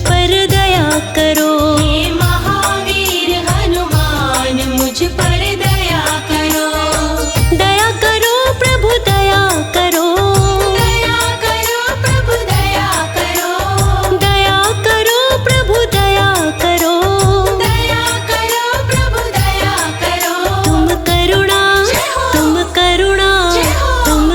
पर दया करो। हे महावीर हनुमान मुझ पर दया करो। दया करो प्रभु दया करो। दया करो प्रभु दया करो। दया करो प्रभु दया करो। दया करो प्रभु दया करो। तुम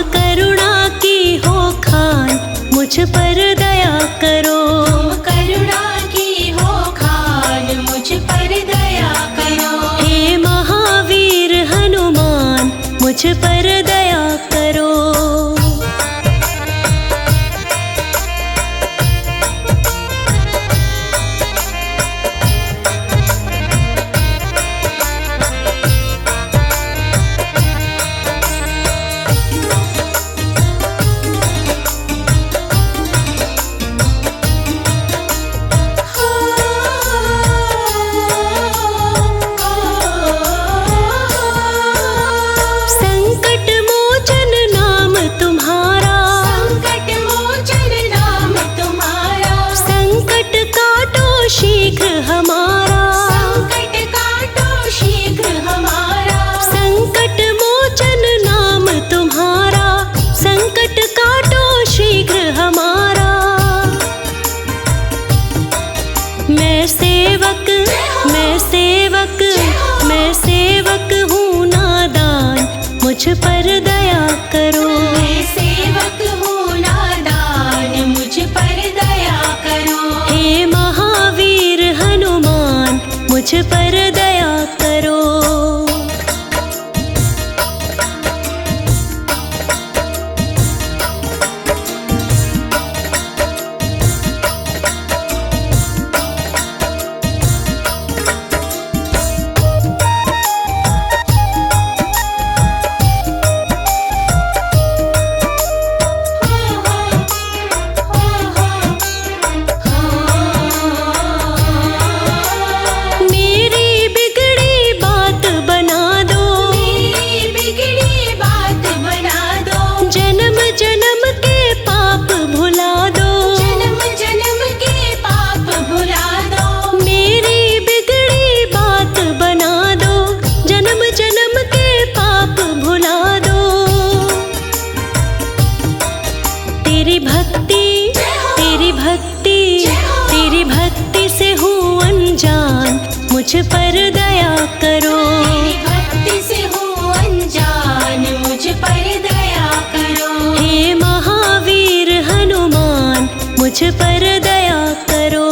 करुणा की हो खान मुझ पर दया करो। तुम करुणा की हो खान मुझ पर दया करो। हे महावीर हनुमान मुझ पर दया करो। संकट मोचन नाम तुम्हारा। संकट मोचन नाम तुम्हारा। संकट काटो शीघ्र हमारा। संकट काटो शीघ्र हमारा। संकट मोचन नाम तुम्हारा। संकट काटो शीघ्र हमारा। मैं सेवक हूँ नादान मुझ पर दया करो। मैं सेवक हूँ नादान मुझ पर दया करो। हे महावीर हनुमान मुझ पर दया करो। मेरी बिगड़ी बात बना दो। मेरी बिगड़ी बात बना दो। जन्म जन्म के पाप भुला दो। जन्म जन्म के पाप भुला दो। मेरी बिगड़ी बात बना दो। जन्म जन्म के पाप भुला दो। तेरी भक्ति से हूँ अनजान मुझ पर दया करो। तेरी भक्ति से हूँ अनजान मुझ पर दया करो। हे महावीर हनुमान मुझ पर दया करो।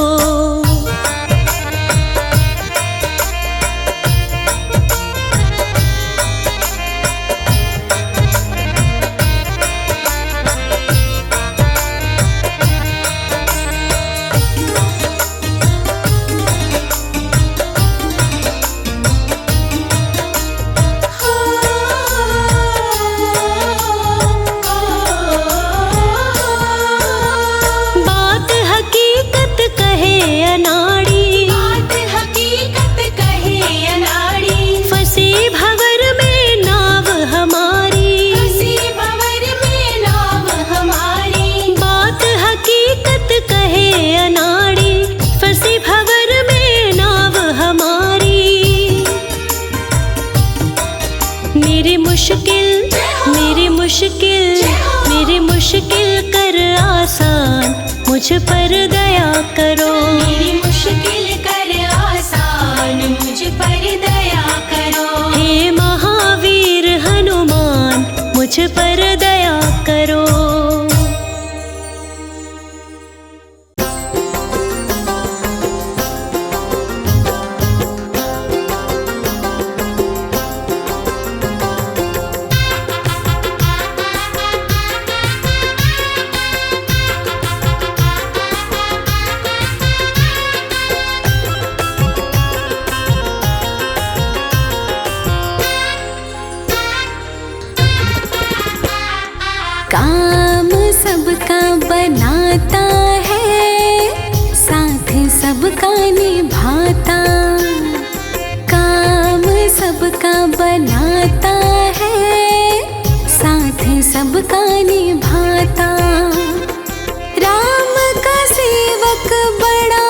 बात हकीकत कहे अनाड़ी। बात हकीकत कहे अनाड़ी। फंसी भंवर में नाव हमारी। फंसी भंवर में नाव हमारी। बात हकीकत कहे अनाड़ी। फंसी भंवर में नाव हमारी। मेरी मुश्किल कर आसान मुझ पर दया करो। मेरी मुश्किल कर आसान मुझ पर दया करो। हे महावीर हनुमान मुझ पर दया करो। काम सबका बनाता है, साथ सबका निभाता। काम सबका बनाता है, साथ सबका निभाता। राम का सेवक बड़ा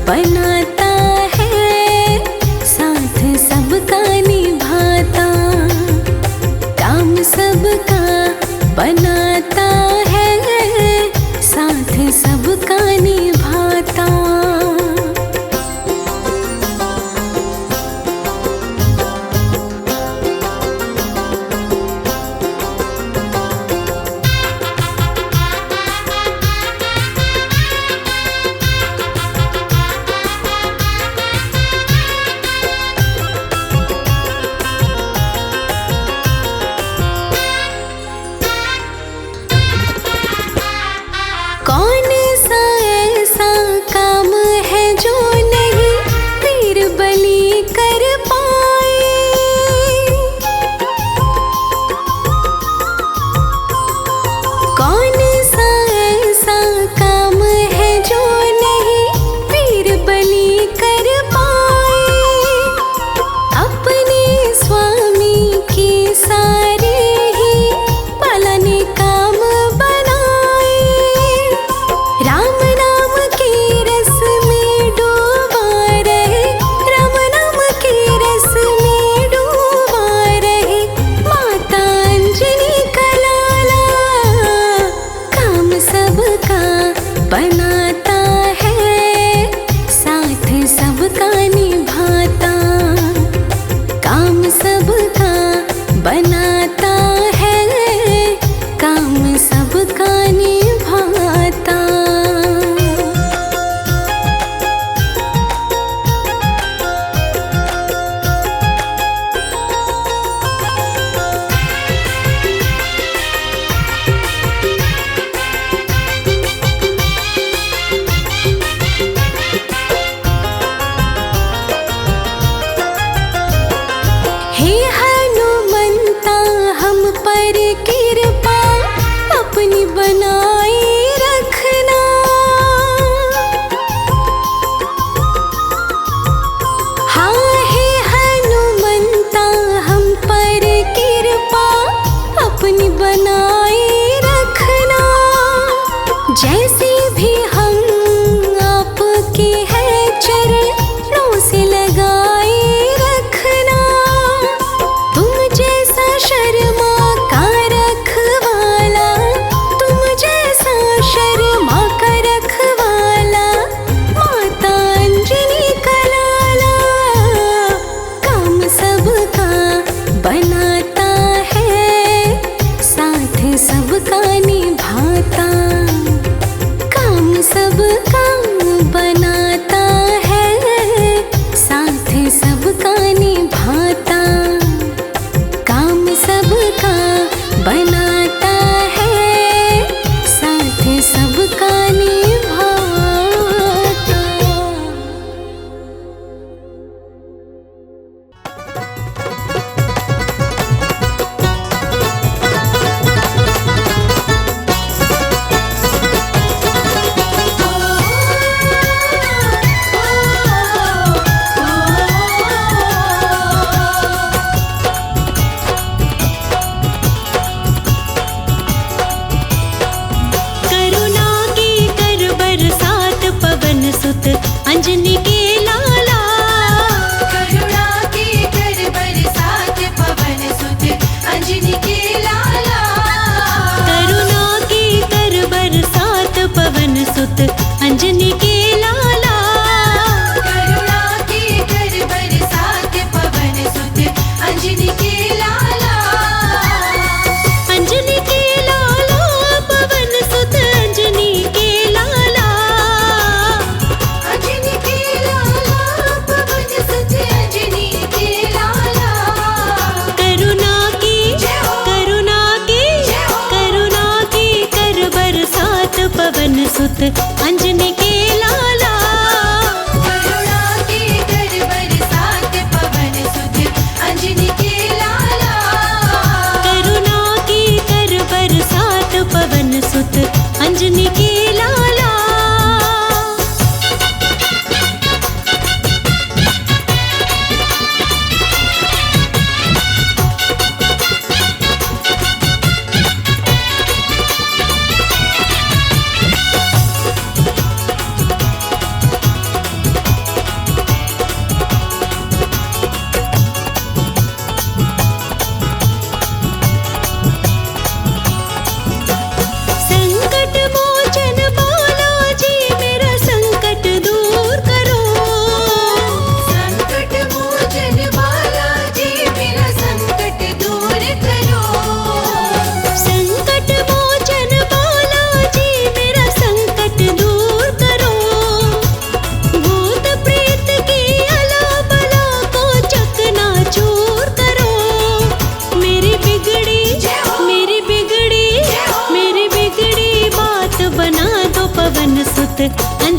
बनाता है, साथ सबका निभाता। काम सबका बनाता है, साथ सबका निभाता। कौन सा ऐसा काम है जो नहीं वीर बलि कर पाए। कौन सा ऐसा काम है जो नहीं वीर बलि कर पाए। अपने स्वामी की सारे ही पालने काम बनाए। राम नाम के रस में डूबा रहे, राम नाम के रस में डूबा रहे। माता अंजनी का लाला काम सबका बनाता है, साथ सबका निभाता। काम सबका बनाता है, काम सबका निभाता। हे हनुमंता हम पर कृपा अपनी बनाए रखना। हाँ हे हनुमंता हम पर कृपा अपनी बनाए रखना। जैसे भी हम आपके हैं चरणों से लगाए रखना। तुम जैसा शर्मा का रखवाला, तुम जैसा शर्मा का रखवाला। माता अंजनी का लाला काम सबका बनाता है, साथ सबका निभाता। काम सबका बनाता है, साथ सबका निभाता। काम सबका बनाता है, साथ सबका निभाता। ओ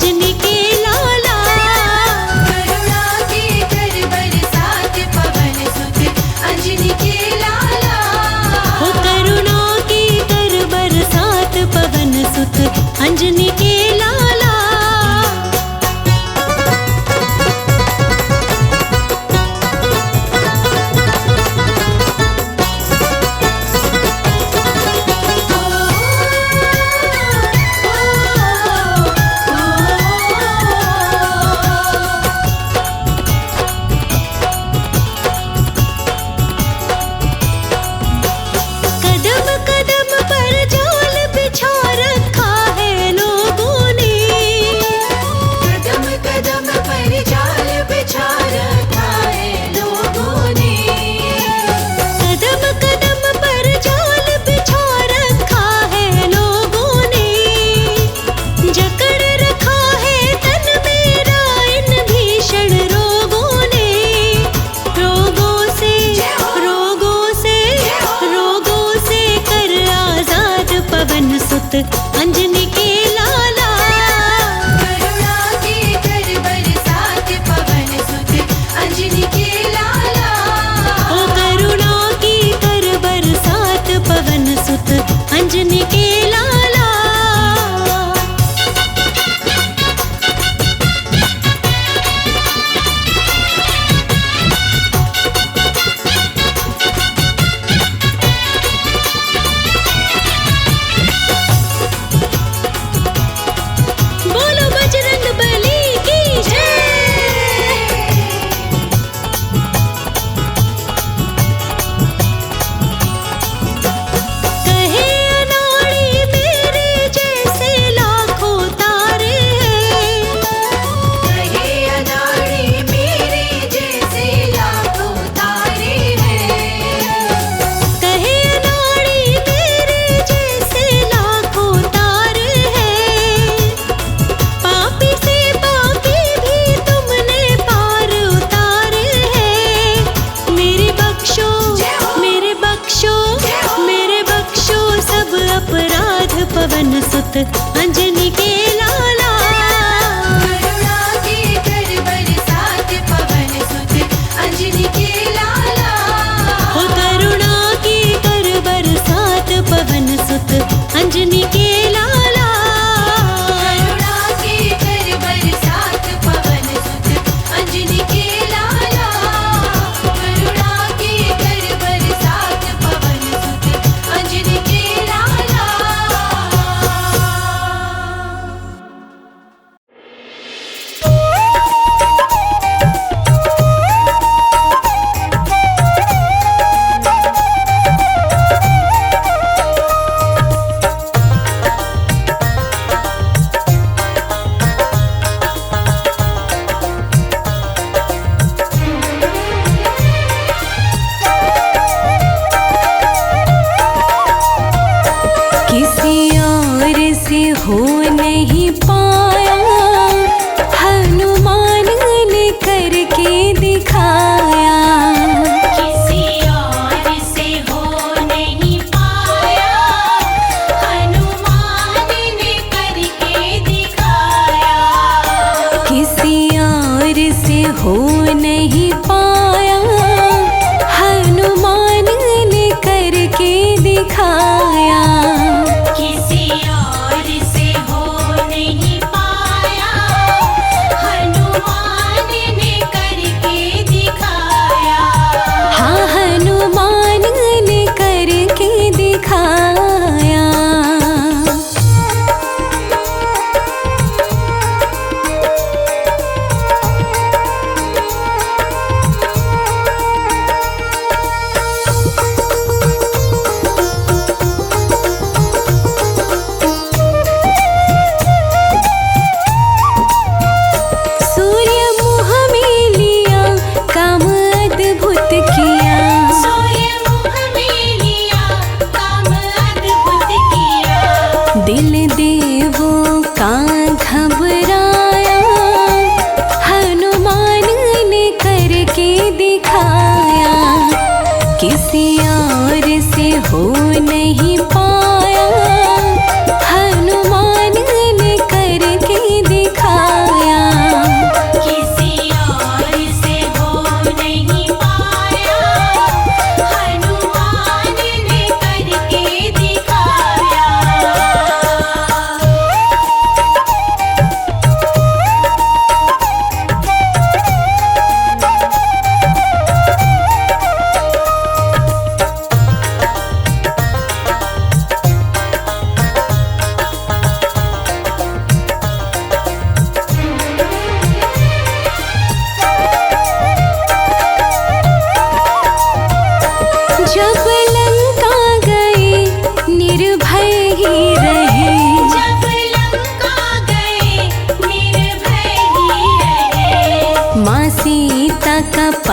अंजनी के लाला। करुणा के कर बरसात पवन सुत अंजनी के लाला। हो करुणा की कर बरसात पवन सुत अंजनी के लाला। कदम कदम पर जाल बिछा रखा है लोगों ने। कदम कदम पर जाल बिछा रखा है लोगों ने। कदम कदम पर जाल बिछा रखा है लोगों ने। जकड़ रखा है तन मेरा इन भीषण रोगों ने। रोगों से कर आजाद पवन सुत अंजनी के लाला। करुणा के कर बरसात पवन सुत अंजनी के लाला। ओ करुणा की कर बरसात पवन सुत अंजनी के लाला। बोलो बजरंग बली की जय। कहे अनाड़ी मेरे जैसे लाखों तारे हैं। कहे अनाड़ी मेरे जैसे लाखों तारे हैं। कहे अनाड़ी मेरे जैसे लाखों तारे हैं। पापी से पापी भी तुमने पार उतारे हैं। मेरे बख्शो सब अपराध पवन सुत अंजनी के लाला। करुणा के कर बरसात पवन सुत अंजनी के लाला। हो करुणा की कर बरसात पवन सुत अंजनी के लाला। करुणा के कर बरसात पवन सुत अंजनी के लाला। करुणा के कर बरसात पवन सुत अंजनी के लाला। किसी और से हो नहीं पाया, हनुमान ने करके दिखाया। किसी और से हो नहीं पाया, हनुमान ने करके दिखाया। किसी और से हो नहीं पाया, हनुमान ने करके दिखाया। किसी और से हो नहीं पाया, हनुमान ने करके दिखाया। हाँ, हनुमान ने करके दिखाया।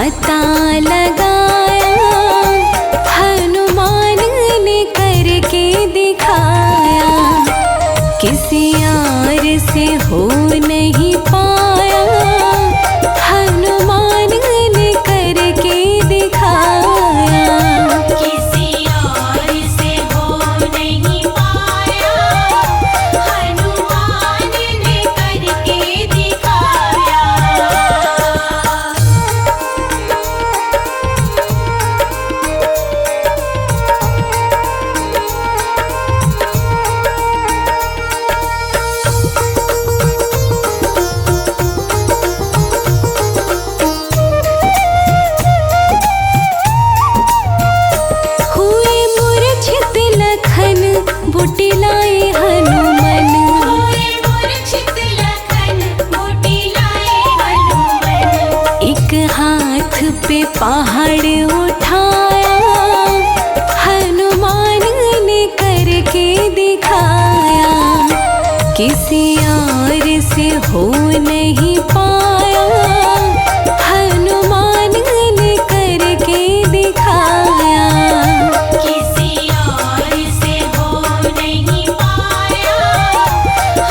पता लगाया, हनुमान ने करके दिखाया, किसी और से हो नहीं पाया, हनुमान ने करके दिखाया। किसी और से हो नहीं पाया, हनुमान ने करके दिखाया। हुए मूर्छित लखन बुटि लाए हनुमान, हुए मूर्छित लखन बुटि लाए हनुमान। एक हाथ पे पहाड़ उठाया, हनुमान ने करके दिखाया, किसी और से हो नहीं पाया, हनुमान ने करके दिखाया। किसी और से हो नहीं पाया,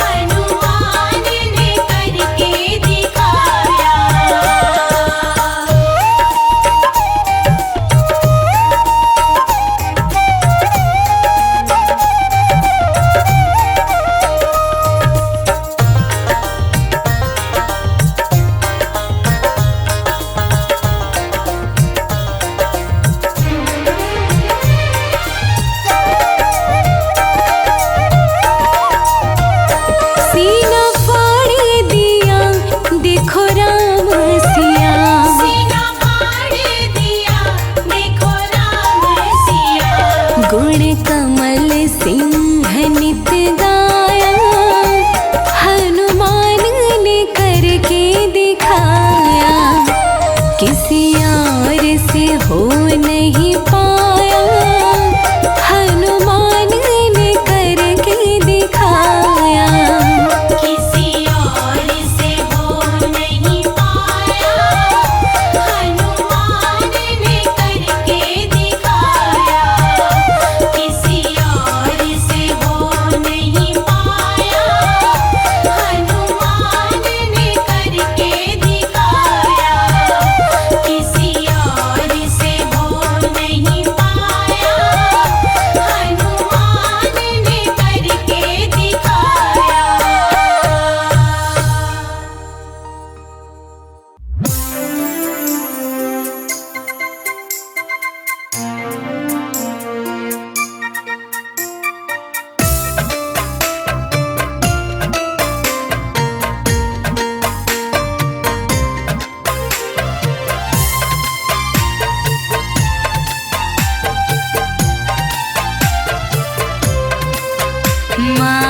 हनुमान ने करके दिखाया। सीना फाड़ दिया देखो राम सिया, सीना फाड़ दिया देखो राम सिया। गुण कमल सिंह नित गाया, हनुमान ने करके दिखाया, किसी और से हो नहीं पाया, हनुमान ने करके दिखाया। किसी और से हो नहीं पाया, हनुमान ने करके दिखाया। किसी और से हो नहीं पाया, हनुमान ने करके दिखाया। किसी और से हो नहीं पाया, हनुमान ने करके दिखाया।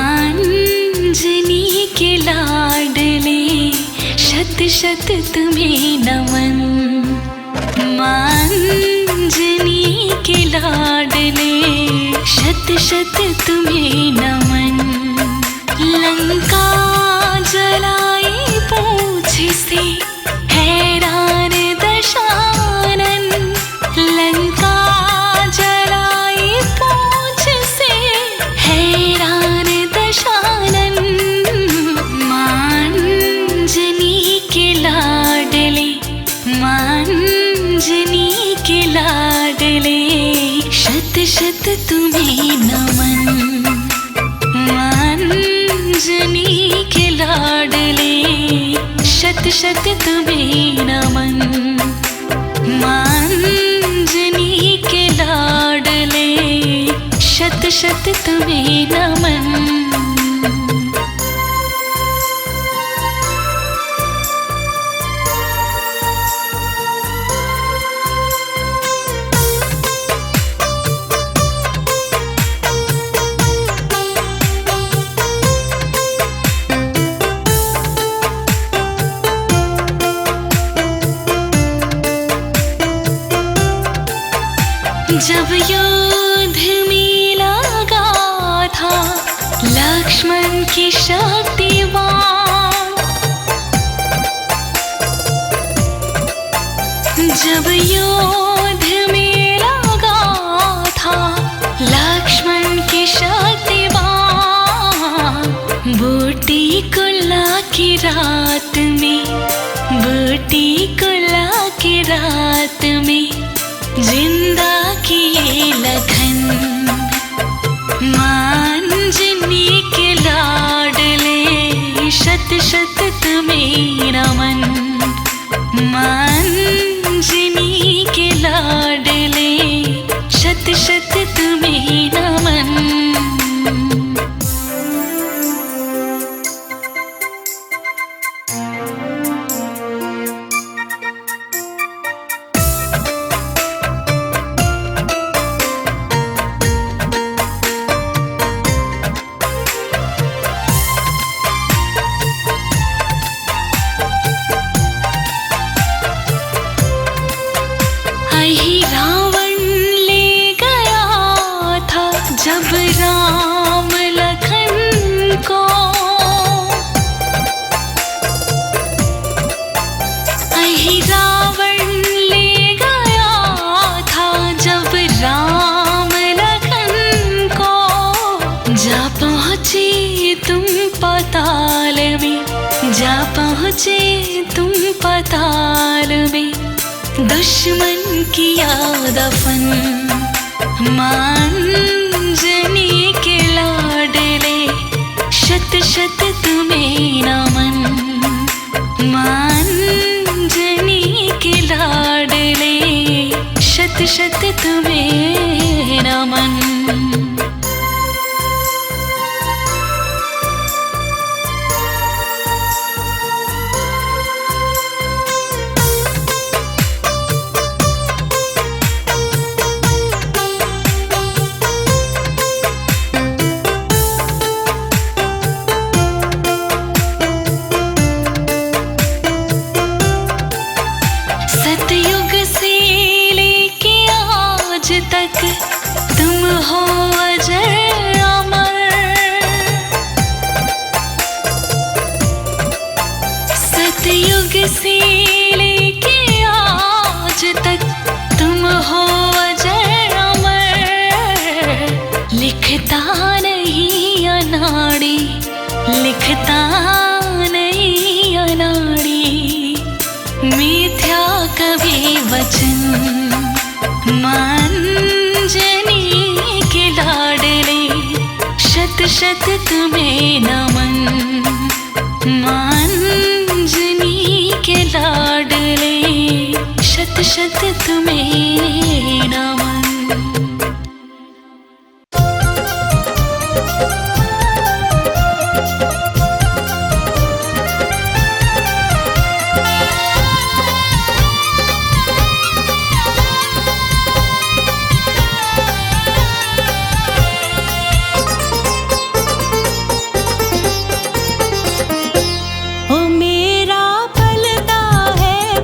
मांजनी के लाडले शत शत तुम्हें नमन, मांजनी के लाडले शत शत तुम्हें नमन। लंका जलाई पूछ से हैरान दशानन, लंका जलाई पूछ से हैरान दशानन। मांजनी के लाडले, मांजनी के लाडले शत शत तुम्हें नमन, मांजनी के लाडले शत शत तुम्हें नमन। मांजनी के लाडले शत शत तुम्हें नमन। जब युद्ध में लगा था लक्ष्मण की शक्तिवान, रात में, बूटी कुला की रात में जिंदा किए लखन। मांझनी के लाडले शत शत तुम्हें नमन। मांझनी के लाडले शत शत तुम्हें नमन। ही रावण ले गया था जब राम लखन को। ही रावण ले गया था जब राम लखन को। जा पहुँचे तुम पाताल में, जा पहुँचे तुम पाताल में, दुश्मन किया दफन। मांझनी के लाडले शत शत तुम्हें नमन। मांझनी के लाडले शत शत तुम्हें नमन। सतयुग से लेके आज तक तुम हो अजर अमर। सतयुग से लेके आज तक तुम हो अजर अमर। लिखता नहीं अनाड़ी, लिखता नहीं अनाड़ी, मिथ्या कभी वचन। मांझनी के लाडले शत शत तुम्हें नमन। मांझनी के लाडले शत शत तुम्हें नमन।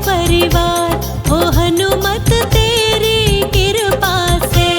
परिवार, ओ हनुमत तेरी कृपा से।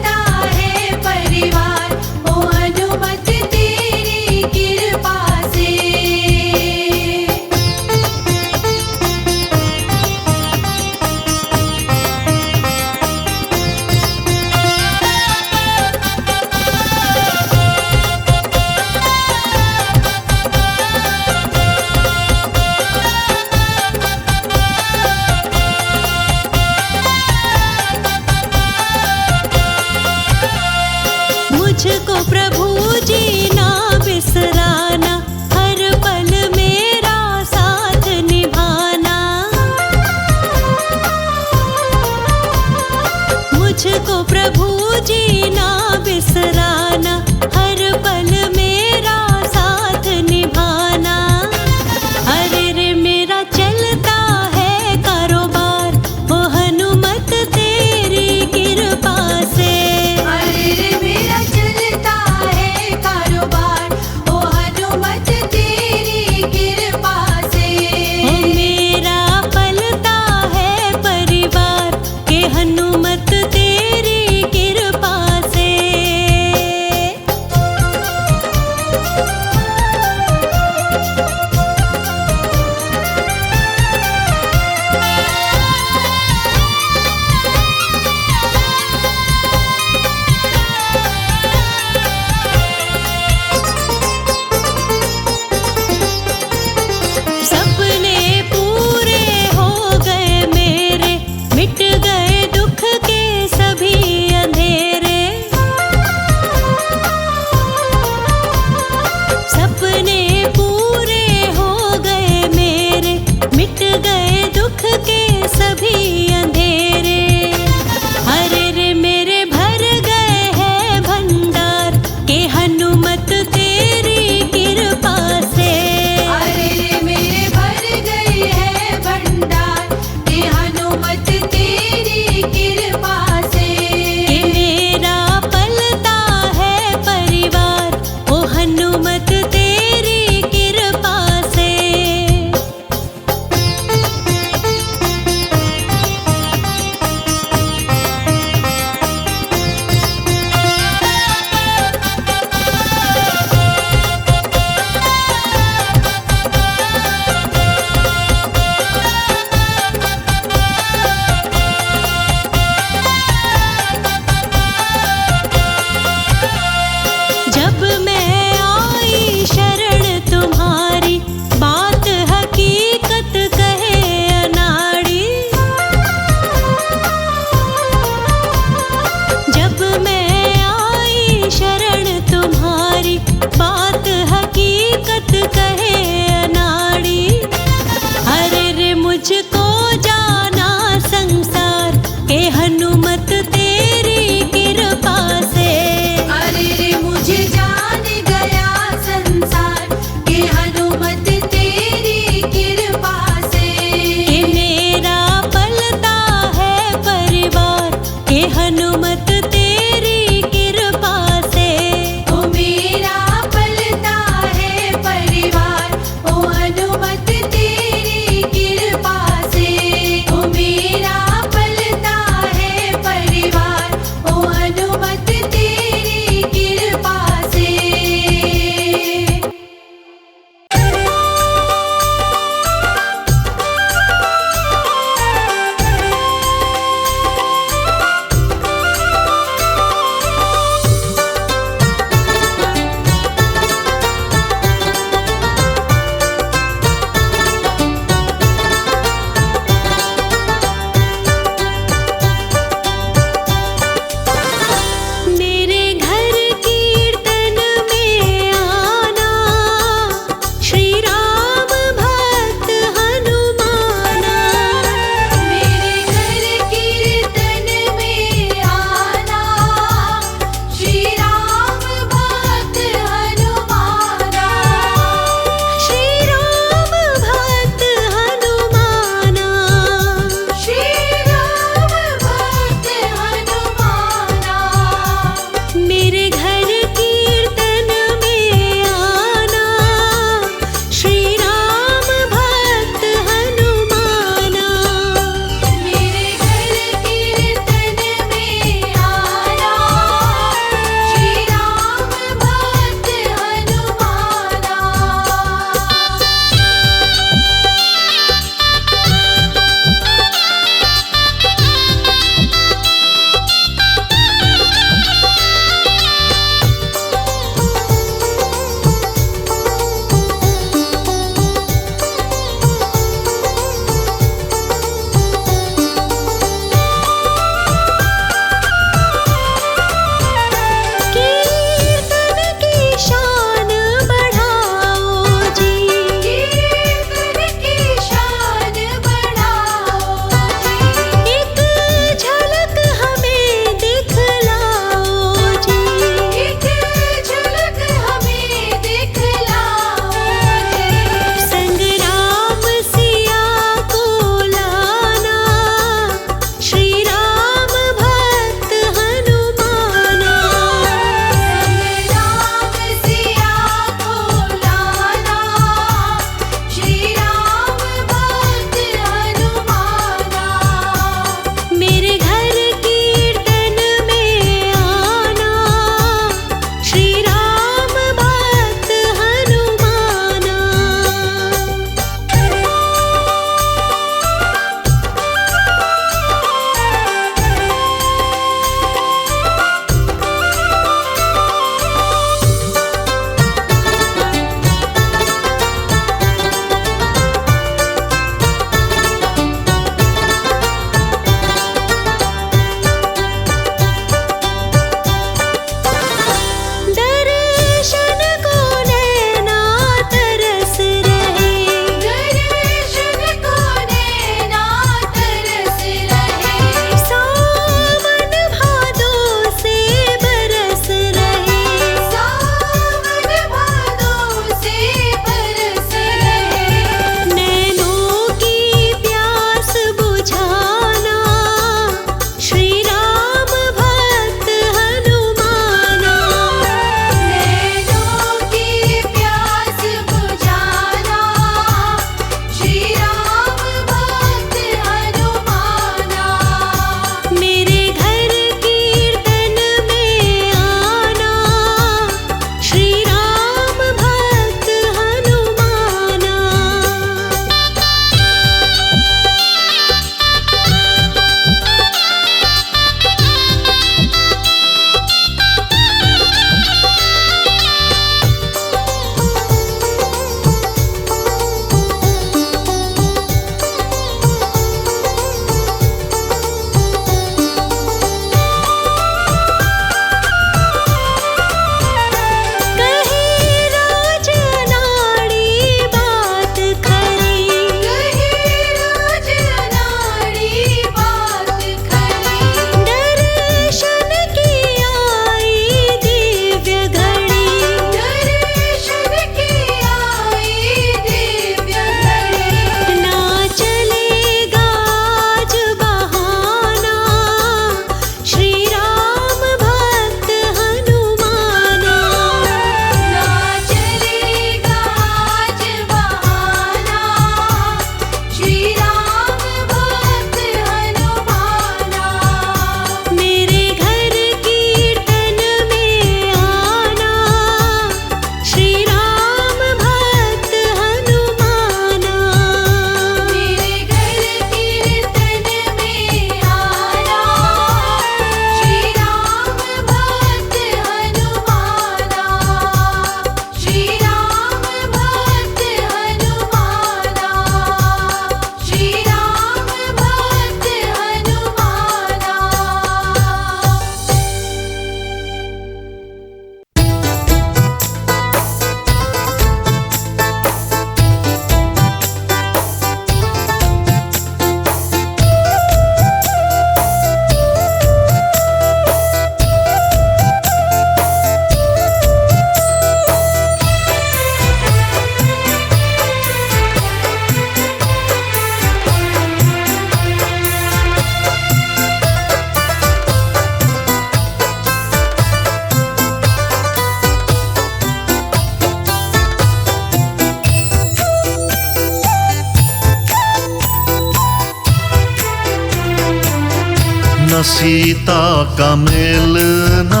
न सीता का मिलना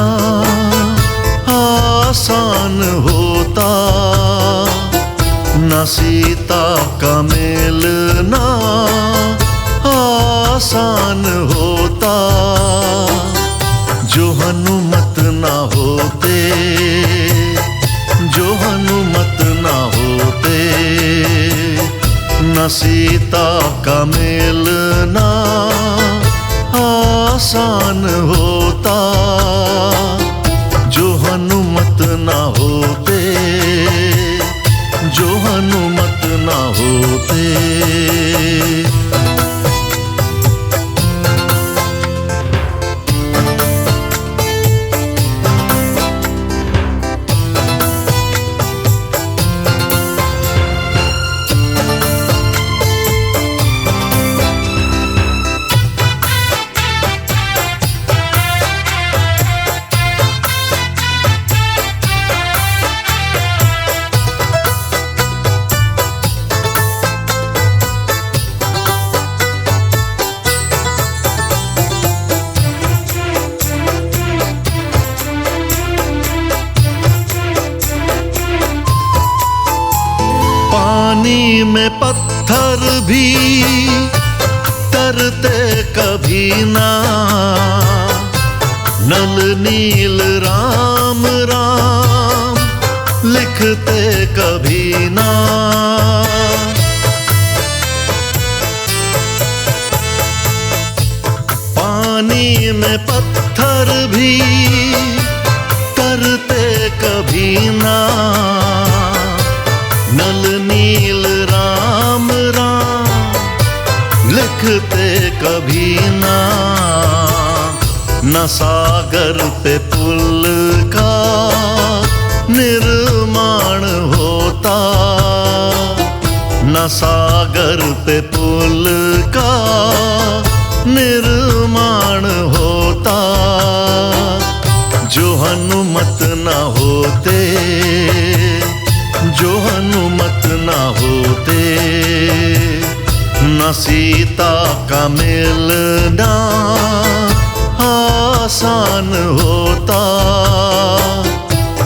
आसान होता, न सीता का मिलना आसान होता। जो हनुमत ना होते, जो हनुमत ना होते, न सीता का मिलना आसान होता। जो हनुमत ना होते, जो हनुमत ना होते। पानी में पत्थर भी तरते कभी ना, नल नील राम राम लिखते कभी ना। पानी में पत्थर भी तरते कभी ना, नल नील राम राम लिखते कभी ना। न सागर पे पुल का निर्माण होता, न सागर पे पुल का निर्माण होता। जो हनुमत ना होते, जो हनुमत ना होते, न सीता का मिलना आसान होता।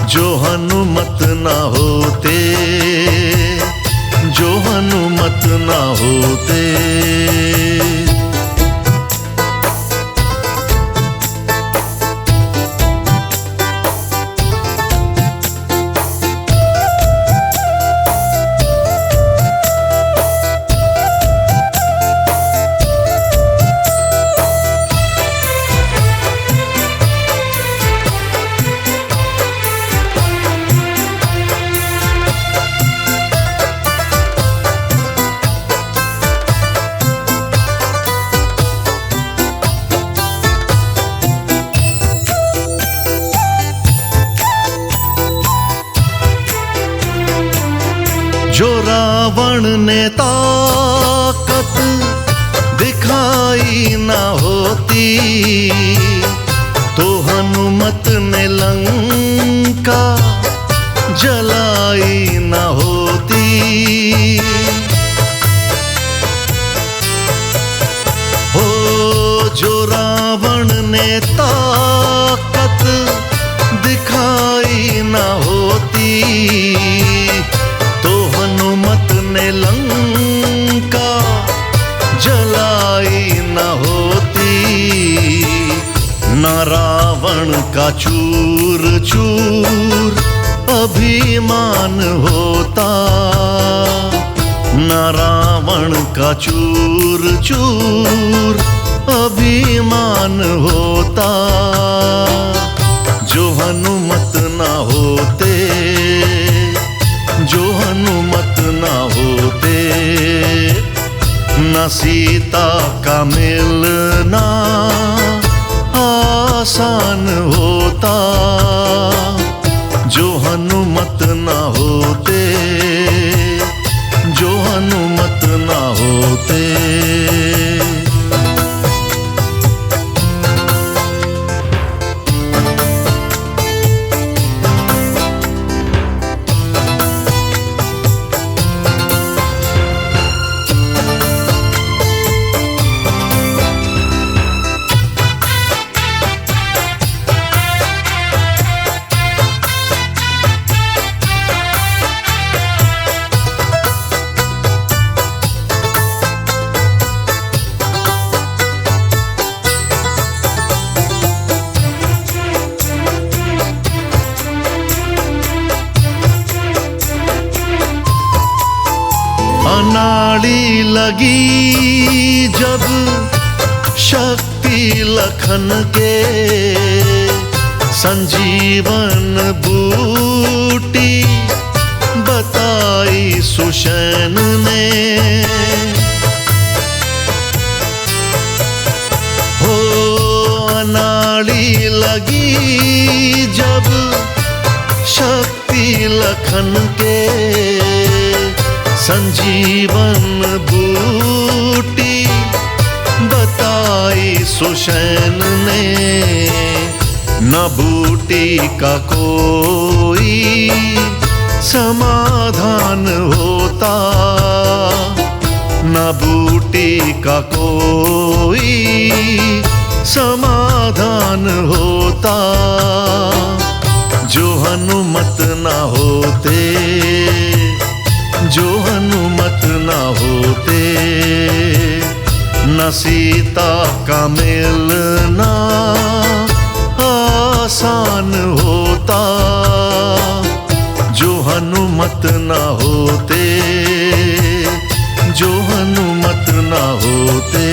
जो हनुमत ना होते, जो हनुमत ना होते। जो रावण ने ताकत दिखाई ना होती, तो हनुमत ने लंका जलाई ना होती। हो जो रावण ने ताकत दिखाई ना होती, तो हनुमत ने लंका जलाई न होती। न रावण का चूर चूर अभिमान होता, न रावण का चूर चूर अभिमान होता। जो हनुमत ना होते, जो हनुमत ना होते, न सीता का मिलना आसान होता। जो हनुमत ना होते, जो हनुमत ना होते। अनाड़ी लगी जब शक्ति लखन के, संजीवन बूटी बताई सुषैन ने। हो अनाड़ी लगी जब शक्ति लखन के, संजीवन बूटी बताई सुषैन ने। न बूटी का कोई समाधान होता, न बूटी का कोई समाधान होता, जो हनुमत न होते, जो हनुमत न होते। न सीता का मिलना आसान होता, जो हनुमत न होते, जो हनुमत न होते।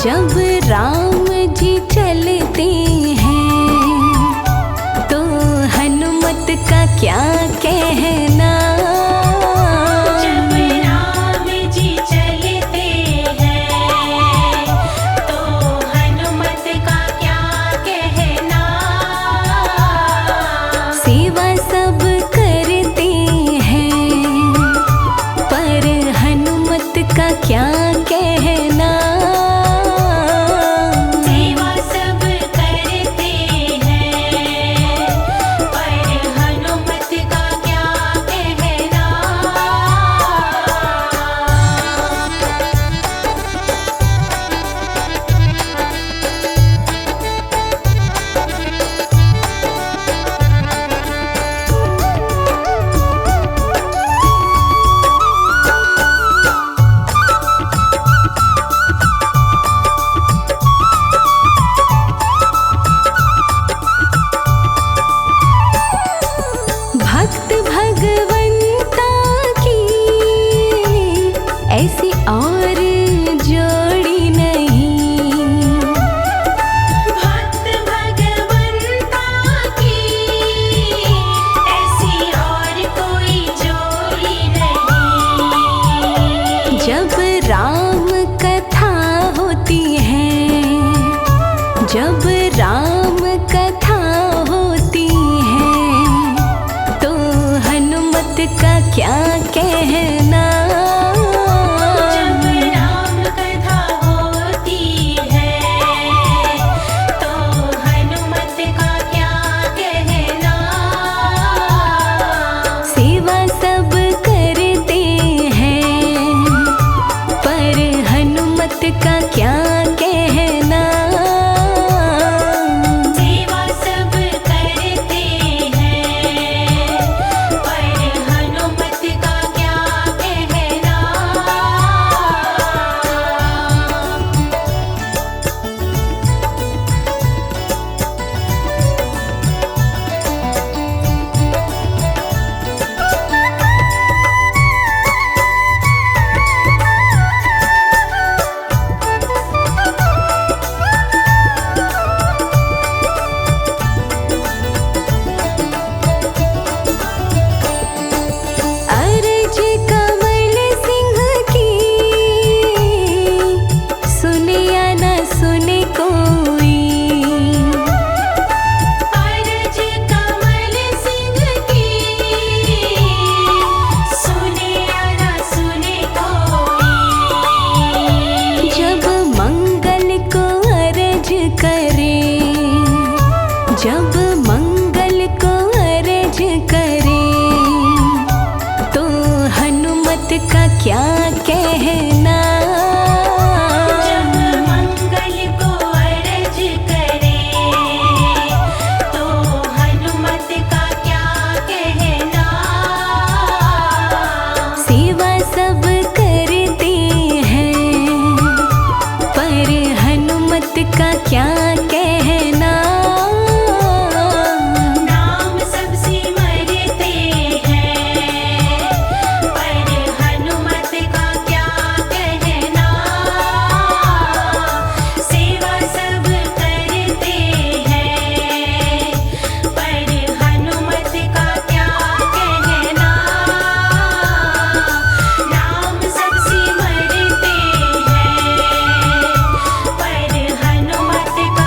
जब राम जी चलते हैं तो हनुमत का क्या कहना। जब राम जी चलते हैं तो हनुमत का क्या कहना। सेवा सब करते हैं पर हनुमत का क्या कहना। सेवा सब करते हैं पर हनुमत का क्या कहना। भक्त भगवंता की ऐसी और जोड़ी नहीं। भक्त भगवंता की ऐसी और कोई जोड़ी नहीं। जब राम कथा होती है, जब राम कथा होती है तो हनुमत का क्या कहना। जब राम कथा होती है तो हनुमत का क्या कहना। सेवा सब करते हैं पर हनुमत का क्या कहना। सेवा सब करते हैं पर हनुमत का क्या कहना। अर्ज कमल सिंह की सुने या न सुने कोई। अर्ज कमल सिंह की सुने या न सुने कोई। जब मंगल को अर्ज करे, जब मंगल को अर्ज करे तो हनुमत का क्या कहना। जब मंगल को अर्ज करे तो हनुमत का क्या कहना। सेवा सब करते हैं पर हनुमत का क्या कहना। नाम सब सिमरते हैं पर हनुमत का क्या कहना। सेवा सब करते हैं पर हनुमत का क्या कहना। नाम सब सिमरते हैं पर हनुमत का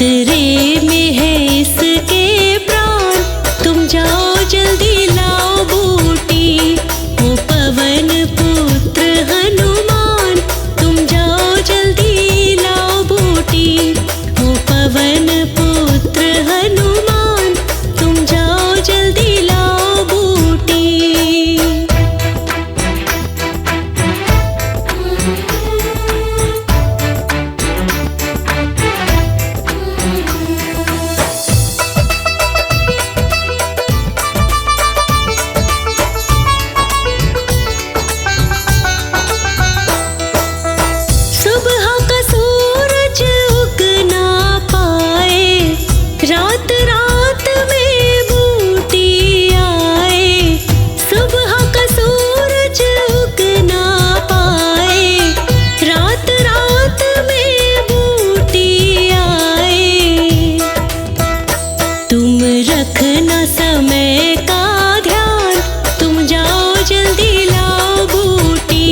खतरे में है इसके प्राण, तुम जाओ जल्दी लाओ बूटी। ओ पवन पुत्र हनुमान, तुम जाओ जल्दी लाओ बूटी। ओ पवन पुत्र हनुमान, तुम जाओ जल्दी लाओ बूटी। सुबह का सूरज उग ना पाए, रात रात में बूटी आए। सुबह का सूरज उग ना पाए, रात रात में बूटी आए। तुम रखना समय का ध्यान, तुम जाओ जल्दी लाओ बूटी।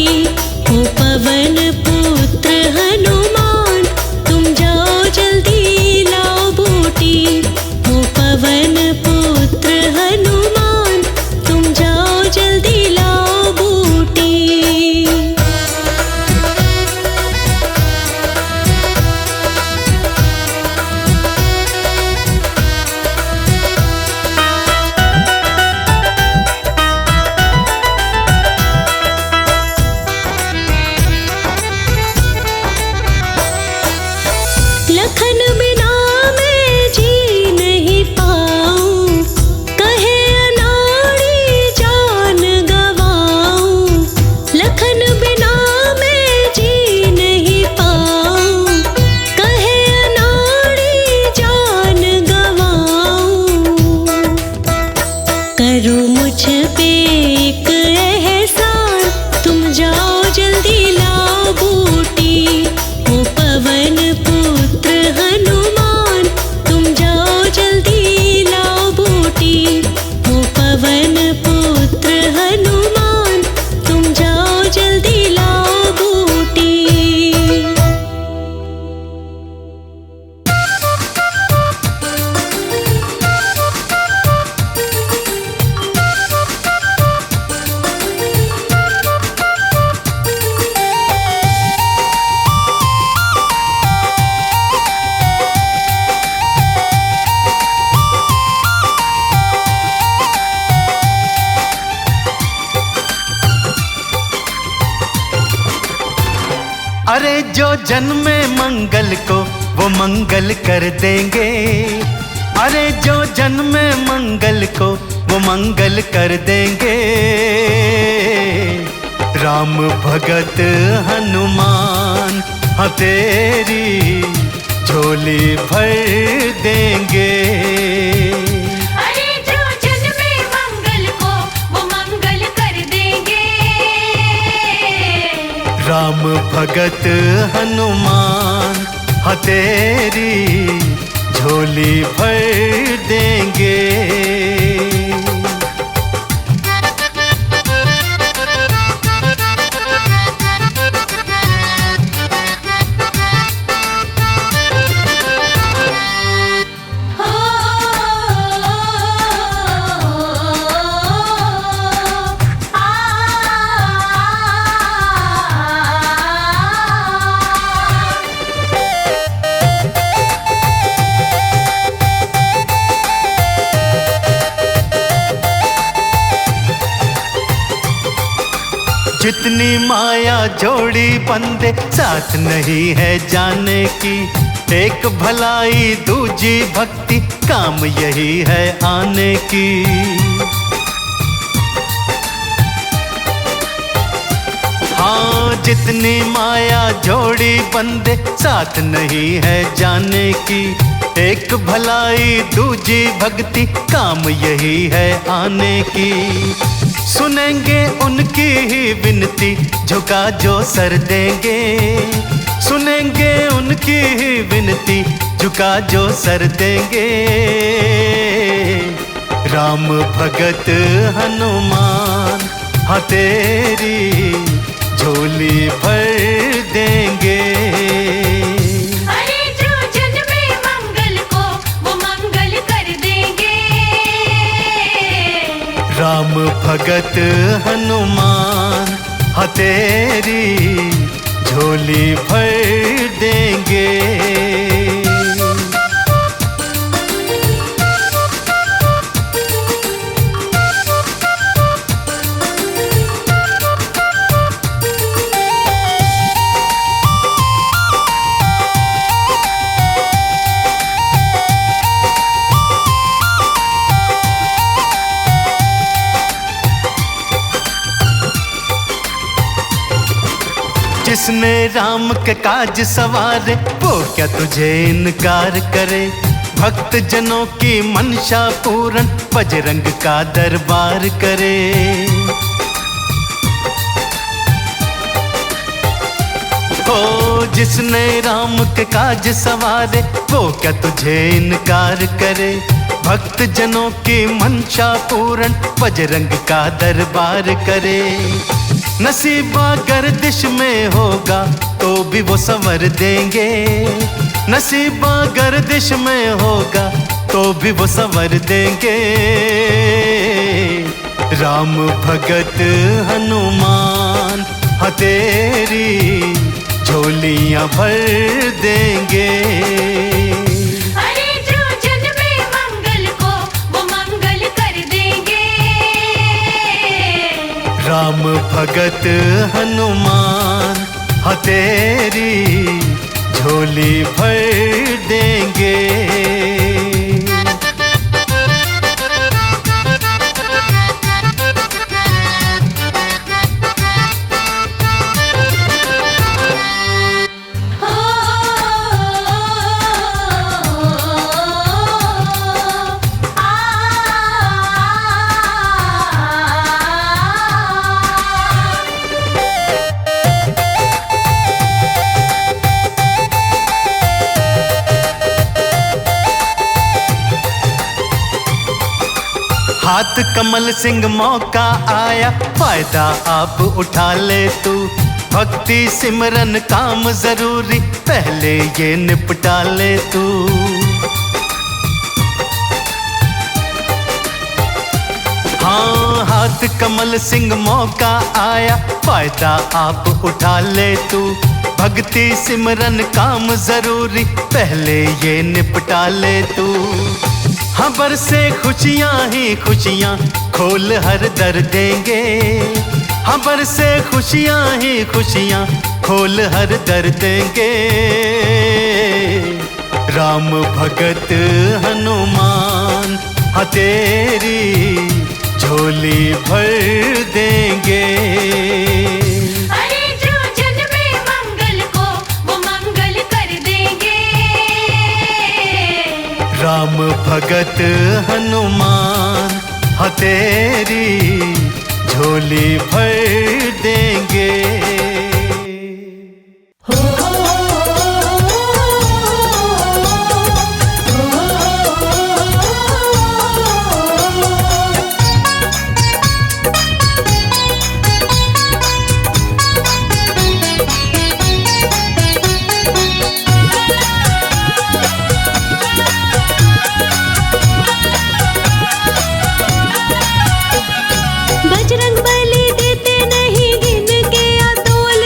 ओ पवन पुत्र हनुमान, तुम जाओ जल्दी लाओ बूटी। ओ पवन पुत्र हनुमान, तुम जाओ जल्दी लाओ बूटी। लखन बिना मैं जी नहीं पाऊं, कहे अनाड़ी जान गवाऊं। लखन बिना मैं जी नहीं पाऊं, कहे अनाड़ी जान गवाऊं। करो मुझ पे एक एहसान, तुम जाओ जल्दी लाओ बूटी। ओ पवन पुत्र हनुमान, तुम जाओ जल्दी लाओ बूटी। ओ पवन पुत्र हनुमान, तुम जाओ जल्दी लाओ बूटी। अरे जो जन्मे मंगल को वो मंगल कर देंगे। अरे जो जन्मे मंगल को वो मंगल कर देंगे। राम भगत हनुमान हाँ तेरी झोली भर देंगे। अरे जो जन्मे मंगल को वो मंगल कर देंगे। राम भगत हनुमान हाँ तेरी झोली भर देंगे। जितनी माया जोड़ी बंदे साथ नहीं है जाने की। एक भलाई दूजी भक्ति काम यही है आने की। हाँ जितनी माया जोड़ी बंदे साथ नहीं है जाने की। एक भलाई दूजी भक्ति काम यही है आने की। सुनेंगे उनकी ही विनती झुका जो सर देंगे। सुनेंगे उनकी ही विनती झुका जो सर देंगे। राम भगत हनुमान हाँ तेरी झोली भर देंगे। अरे जो जन्मे मंगल भगत हनुमान हाँ तेरी झोली भर देंगे। जिसने राम के काज सवारे वो क्या तुझे इनकार करे। भक्त जनों की मनसा पूरन बजरंग का दरबार करे। ओ जिसने राम के काज सवारे वो क्या तुझे इनकार करे। भक्त जनों की मनसा पूरन बजरंग का दरबार करे। नसीबा गर्दिश में होगा तो भी वो संवर देंगे। नसीबा गर्दिश में होगा तो भी वो संवर देंगे। राम भगत हनुमान हाँ तेरी झोलियां भर देंगे। राम भगत हनुमान हाँ तेरी झोली भर देंगे। हाथ कमल सिंह मौका आया फायदा आप उठा ले तू। भक्ति सिमरन काम जरूरी पहले ये निपटा ले तू। हाँ हाथ कमल सिंह मौका आया फायदा आप उठा ले तू। भक्ति सिमरन काम जरूरी पहले ये निपटा ले तू। हाँ बरसे खुशियाँ ही खुशियाँ खोल हर दर देंगे। हाँ बरसे खुशियाँ ही खुशियाँ खोल हर दर देंगे। राम भगत हनुमान हाँ तेरी झोली भर देंगे। राम भगत हनुमान हाँ तेरी झोली भर देंगे। बजरंग बली देते नहीं गिन के या तोल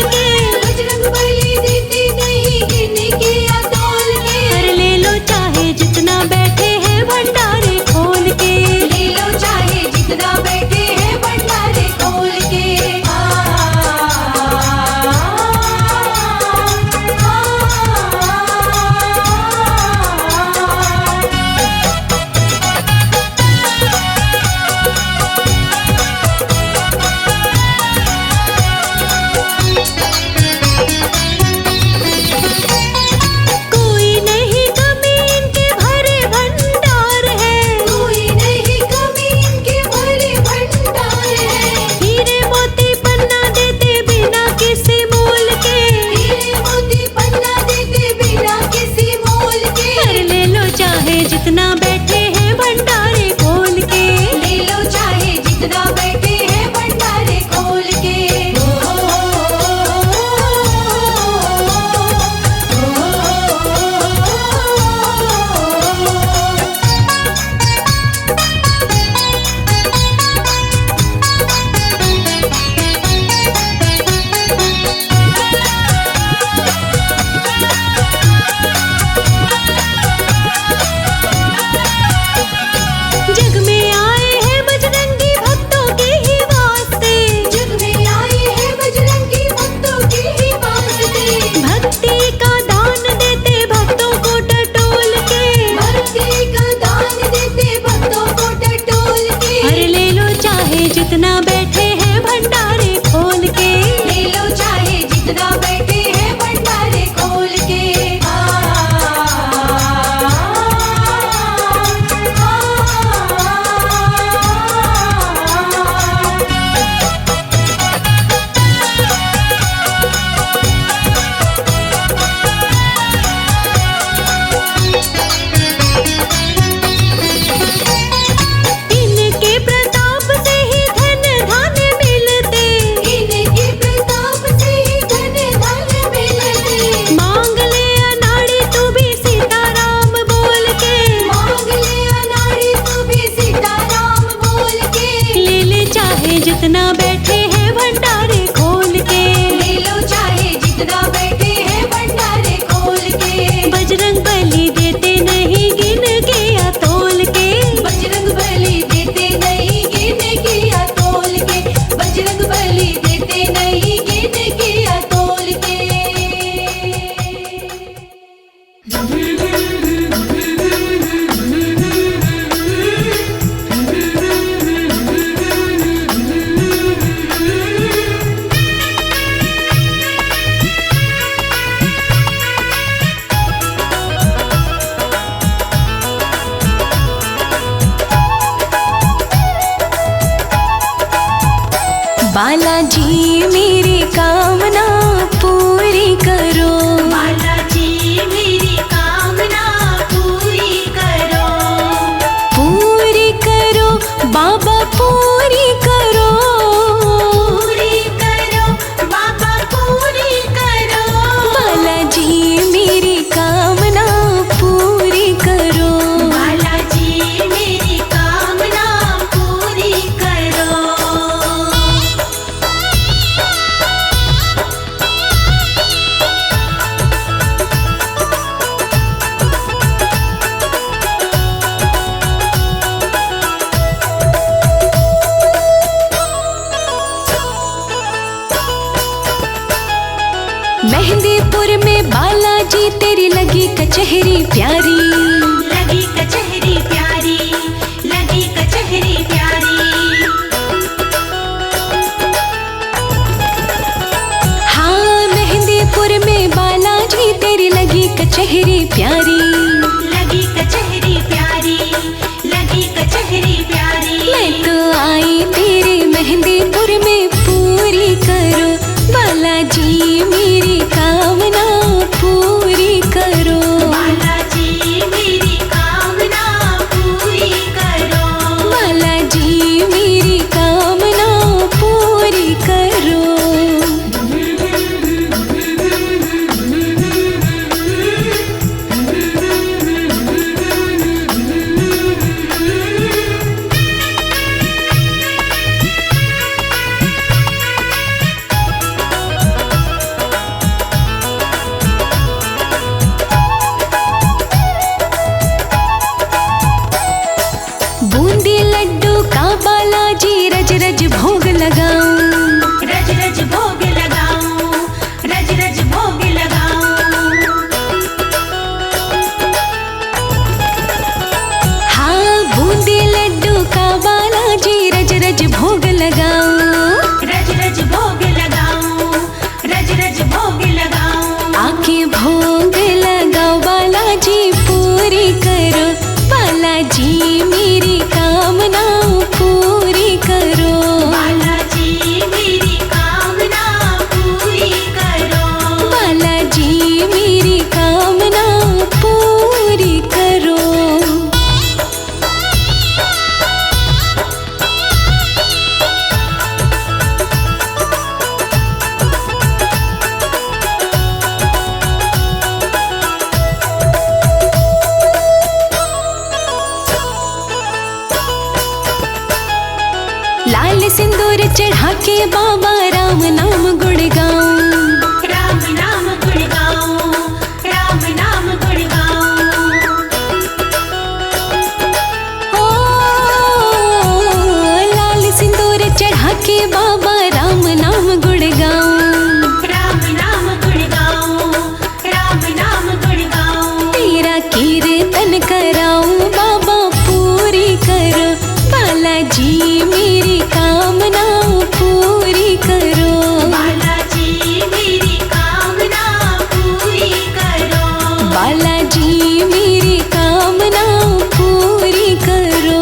बालाजी मेरी कामना पूरी करो। बालाजी मेरी कामना पूरी करो। पूरी करो बाबा पूरी करो। पूरी करो बाबा पूरी करो। बालाजी मेरी कामना पूरी करो। बालाजी मेरी कामना पूरी करो। मेहंदीपुर में बालाजी तेरी लगी कचहरी प्यारी। लगी कचहरी प्यारी, लगी कचहरी प्यारी। हाँ मेहंदीपुर में बालाजी तेरी लगी कचहरी प्यारी। लगी कचहरी प्यारी, लगी कचहरी प्यारी। मैं तो आई तेरे मेहंदीपुर में पूरी करो। बालाजी मेरी कामना पूरी करो। बालाजी मेरी कामना पूरी करो। बालाजी मेरी कामना पूरी करो। बूंदी लड्डू का बालाजी रज रज भोग लगाऊं। रज रज भोग लगाऊं, रज रज भोग लगाऊं। हाँ बूंदी लड्डू का बालाजी रज रज भोग लगाऊं। रज रज भोग लगाऊं, रज रज भोग लगाऊं। आके भोग लगाओ बालाजी पूरी करो। बालाजी मेरी कामना पूरी करो। बालाजी मेरी कामना पूरी करो। बालाजी मेरी कामना पूरी करो। लाल सिंदूर चढ़ा के बाबा राम नाम गुण गाऊं। राम नाम गुण गाऊं, राम नाम गुण गाऊं। ओ लाल सिंदूर चढ़ा के बाबा राम नाम गुण गाऊं। राम नाम गुण गाऊं, राम नाम गुण गाऊं। तेरा कीर्तन कराऊं बाबा पूरी करो। बालाजी मेरी कामना पूरी करो। बालाजी मेरी कामना पूरी करो। बालाजी मेरी कामना पूरी करो।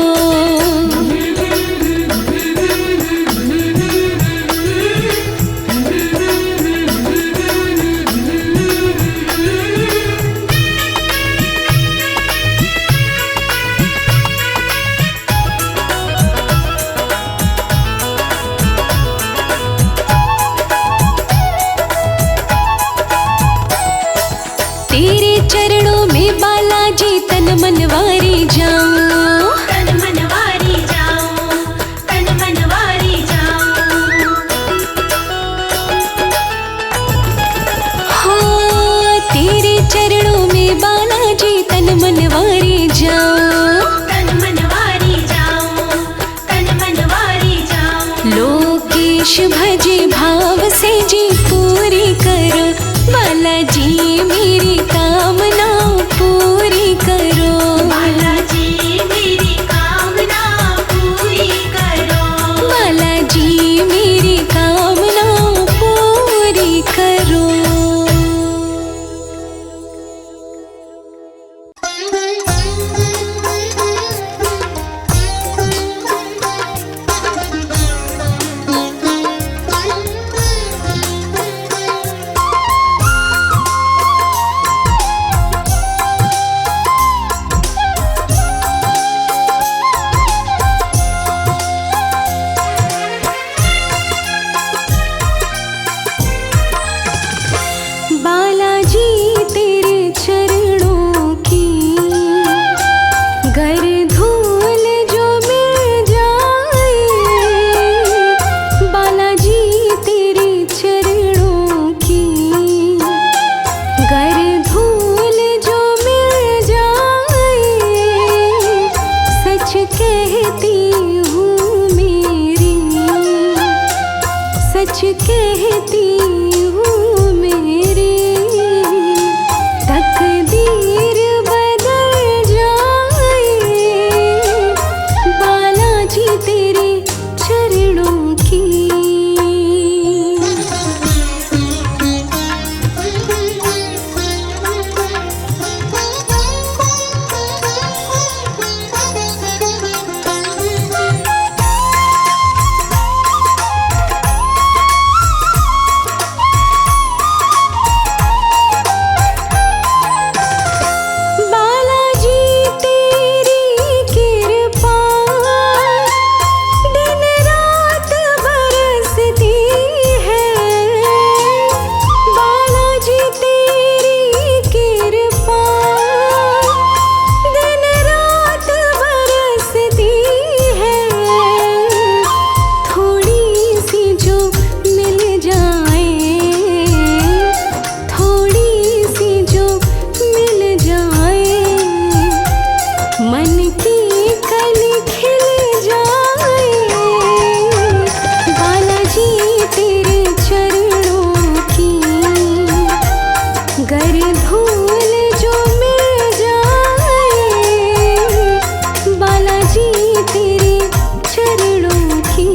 तेरे चरणों में बालाजी तन मनवारी जाऊं। तन मनवारी जाऊं, तन मनवारी जाऊं। हाँ तेरे चरणों में बालाजी तन मनवारी जाऊं। तन मनवारी जाऊं, तन मनवारी जाऊं। लोकेश भजे भाव से जी पूरी करो। बालाजी मेरी कामना पूरी करो। अगर भूल जो मिल जाए बालाजी तेरे चरणों की,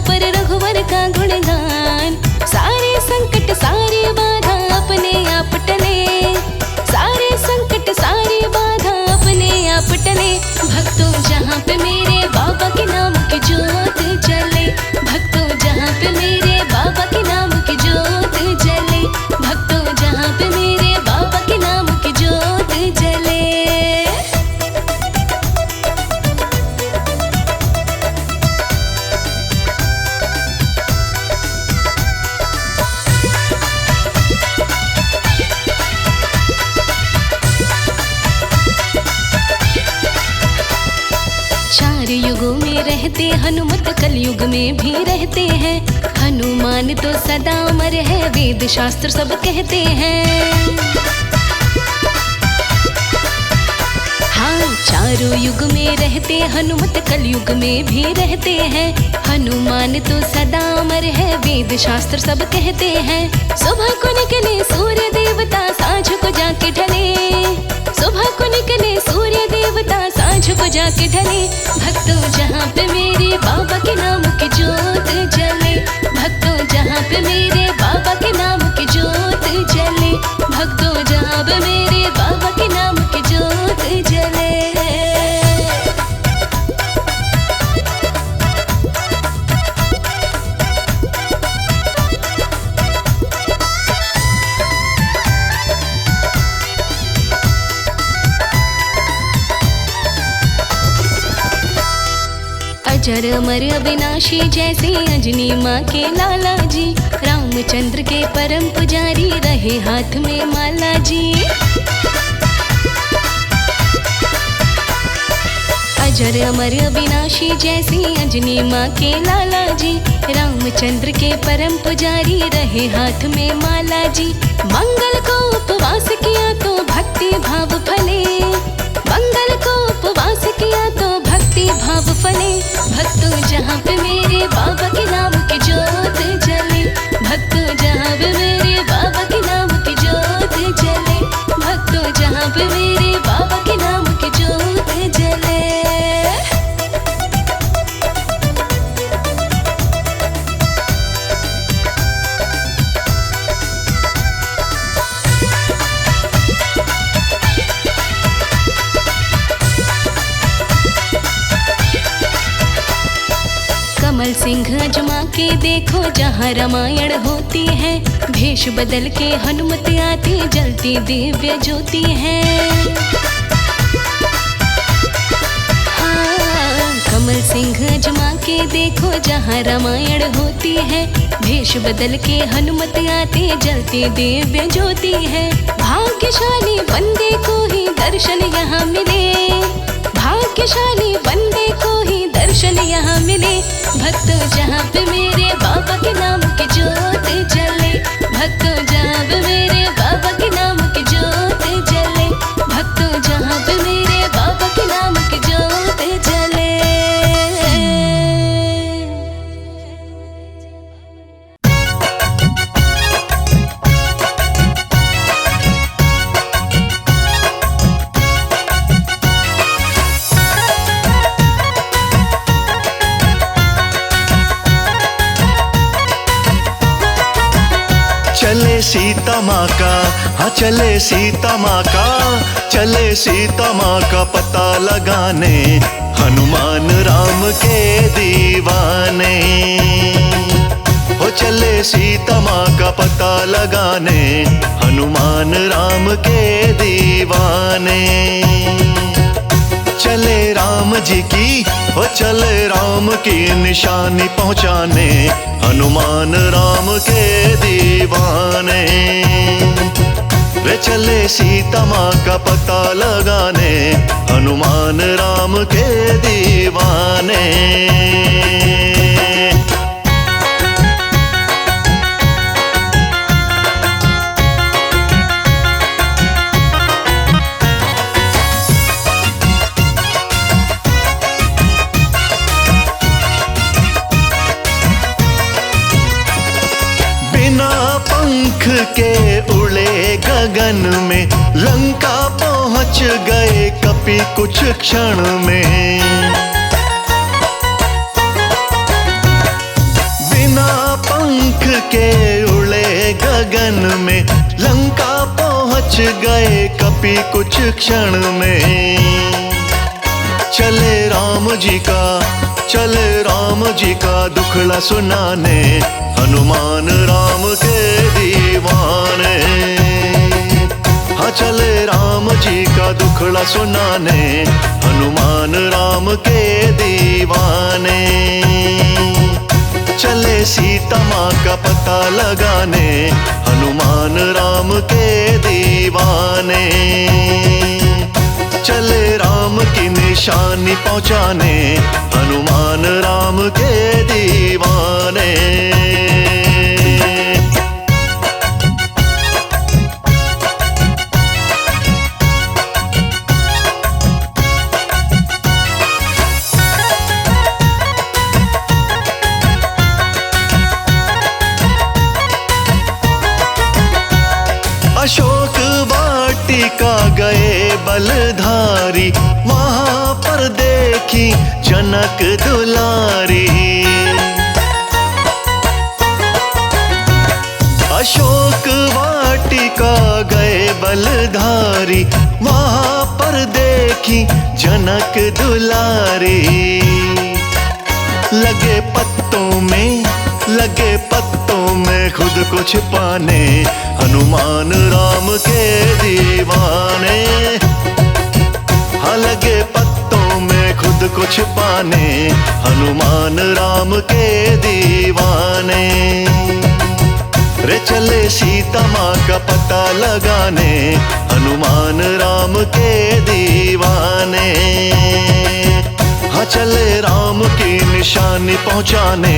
पर रघुवर का गुणगान। सारे संकट सारी बाधा अपने आप टले, सारे संकट सारी बाधा अपने आप टले। भक्तों जहाँ पे मेरे बाबा के नाम की ज्योत जले, भक्तों जहाँ पे मेरे बाबा के नाम की ज्योत जले, भक्तों जहाँ पे मेरे बाबा के नाम की ज्योत जले। चार युगों में रहते हनुमत, कलयुग में भी रहते हैं। हनुमान तो सदा अमर है, वेद शास्त्र सब कहते हैं। हाँ, चारों युग में रहते हनुमत, कलयुग में भी रहते हैं। हनुमान तो सदा अमर है, वेद शास्त्र सब कहते हैं। सुबह को निकले सूर्य देवता, सांझ को जाके ढले, सुबह को निकले सूर्य देवता, सांझ को जाके ढले। भक्तों जहाँ पे मेरे बाबा के नाम की ज्योत जले, भक्तों जहाँ पे मेरे बाबा के नाम की ज्योत जले, भक्तों जहाँ पे मेरे बाबा के नाम की ज्योत जले। अजर अमर अविनाशी जैसे अंजनी माँ के लाला जी, रामचंद्र के परम पुजारी रहे हाथ में माला जी। अजर अमर अविनाशी जैसे अंजनी माँ के लाला जी, रामचंद्र के परम पुजारी रहे हाथ में माला जी। मंगल को उपवास किया तो भक्ति भाव फले, मंगल को उपवास किया तो भक्ति भाव फले। भक्तों जहाँ पे मेरे बाबा के नाम की ज्योत जले, भक्तों जहाँ पे मेरे बाबा के नाम की ज्योत जले, भक्तों जहाँ पे मेरे बाबा के नाम की ज्योत जले। कमल सिंह अजमा के देखो जहाँ रामायण होती है, भेष बदल के हनुमत आती जलती दिव्य ज्योति है। हाँ, कमल सिंह अजमा के देखो जहाँ रामायण होती है, भेष बदल के हनुमत आती जलती दिव्य ज्योति है। भाग्यशाली बंदे को ही दर्शन यहाँ मिले, भाग्यशाली बंदे को ही दर्शन यहाँ मिले। भक्तों जहाँ पे मेरे बाबा के नाम की ज्योत जले, भक्तों जहाँ पे मेरे बाबा के नाम की ज्योत जले, भक्तों जहाँ पे मेरे बाबा के नाम की ज्योत जले। चले सीता माँ का, हाँ चले सीता माँ का, चले सीता माँ का पता लगाने, हनुमान राम के दीवाने। हो चले सीता माँ का पता लगाने, हनुमान राम के दीवाने। चले राम जी की, हो चले राम की निशानी पहुँचाने, हनुमान राम के दीवाने। वे चले सीता माँ का पता लगाने, हनुमान राम के दीवाने। के उड़े गगन में लंका पहुंच गए कपि कुछ क्षण में। के उड़े गगन में, लंका पहुंच गए कपि कुछ क्षण में। चले राम जी का दुखड़ा सुनाने, हनुमान राम के दीवाने। हाँ चले राम जी का दुखड़ा सुनाने, हनुमान राम के दीवाने। चले सीता माँ का पता लगाने, हनुमान राम के दीवाने। चले राम की निशानी पहुँचाने, हनुमान राम के दीवाने। अशोक वाटिका गए बलधारी, वहां पर देखी जनक दुलारी। अशोक वाटिका गए बलधारी, वहां पर देखी जनक दुलारी। लगे पत्तों में खुद को छिपाने, हनुमान राम के दीवाने। हाँ लगे पत्तों में खुद को छिपाने, हनुमान राम के दीवाने। रे चले सीता माँ का पता लगाने, हनुमान राम के दीवाने। हाँ चले राम की निशानी पहुँचाने,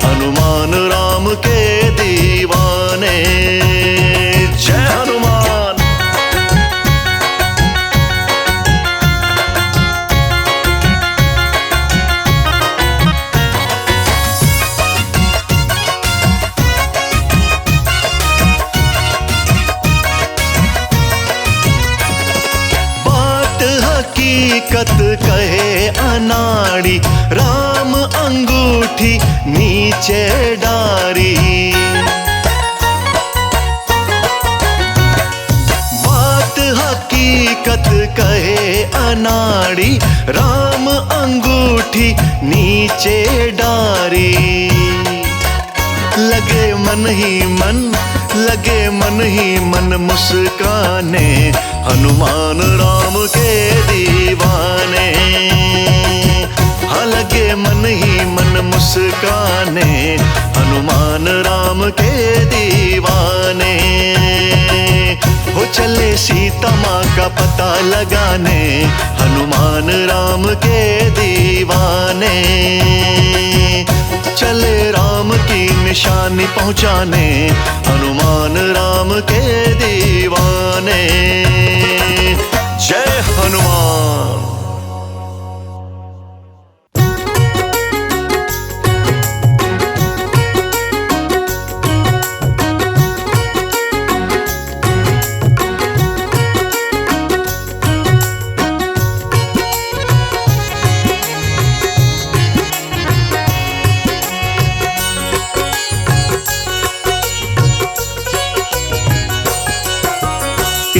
हनुमान राम के दीवाने। जय हनुमान। हकीकत कहे अनाड़ी, राम अंगूठी नीचे डारी। बात हकीकत कहे अनाड़ी, राम अंगूठी नीचे डारी। लगे मन ही मन मुस्काने, हनुमान राम के दीवाने। हाँ लगे मन ही मन मुस्काने, हनुमान राम के दीवाने। हो चले सीता माँ का पता लगाने, हनुमान राम के दीवाने। चले राम की निशानी पहुँचाने, हनुमान राम के दीवाने। जय हनुमान।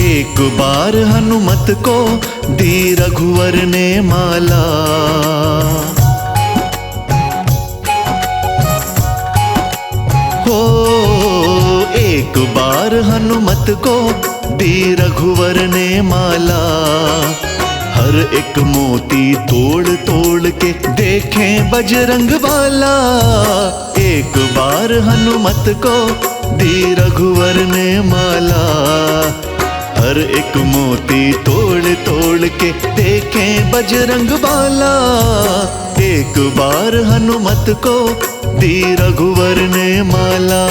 एक बार हनुमत को दी रघुवर ने माला। हो एक बार हनुमत को दी रघुवर ने माला। हर एक मोती तोड़ तोड़ के देखें बजरंग वाला। एक बार हनुमत को दी रघुवर ने माला। हर एक मोती तोड़ तोड़ के देखें बजरंग वाला। एक बार हनुमत को दी रघुवर ने माला।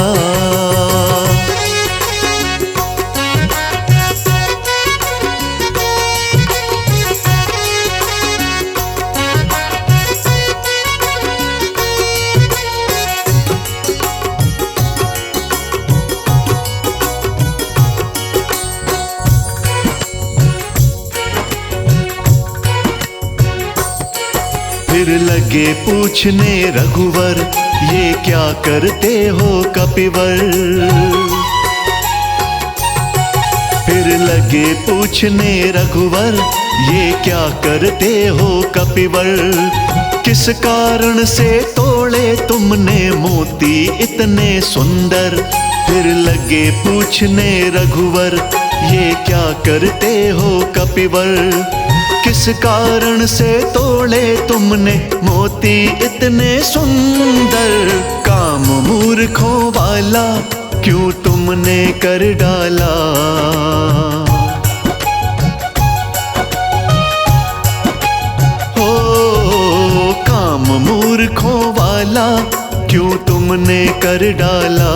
फिर फिर लगे पूछने रघुवर, ये क्या करते हो कपिवर। फिर लगे पूछने रघुवर, ये क्या करते हो कपिवर। किस कारण से तोड़े तुमने मोती इतने सुंदर। फिर लगे पूछने रघुवर, ये क्या करते हो कपिवर। किस कारण से तोड़े तुमने मोती इतने सुंदर। काम मूर्खों वाला क्यों तुमने कर डाला। हो काम मूर्खों वाला क्यों तुमने कर डाला।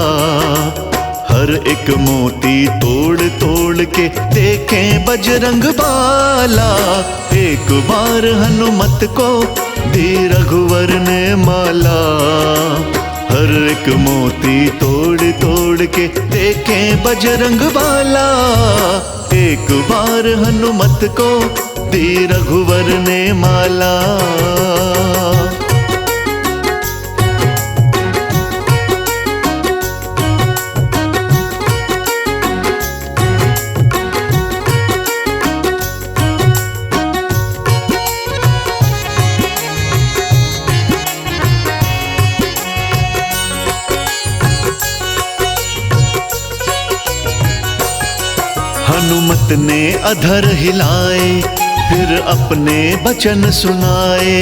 हर एक मोती तोड़ तोड़ के देखें बजरंग बाला। एक बार हनुमत को दी रघुवर ने माला। हर एक मोती तोड़ तोड़ के देखें बजरंग बाला। एक बार हनुमत को दी रघुवर ने माला। हनुमत ने अधर हिलाए, फिर अपने वचन सुनाए।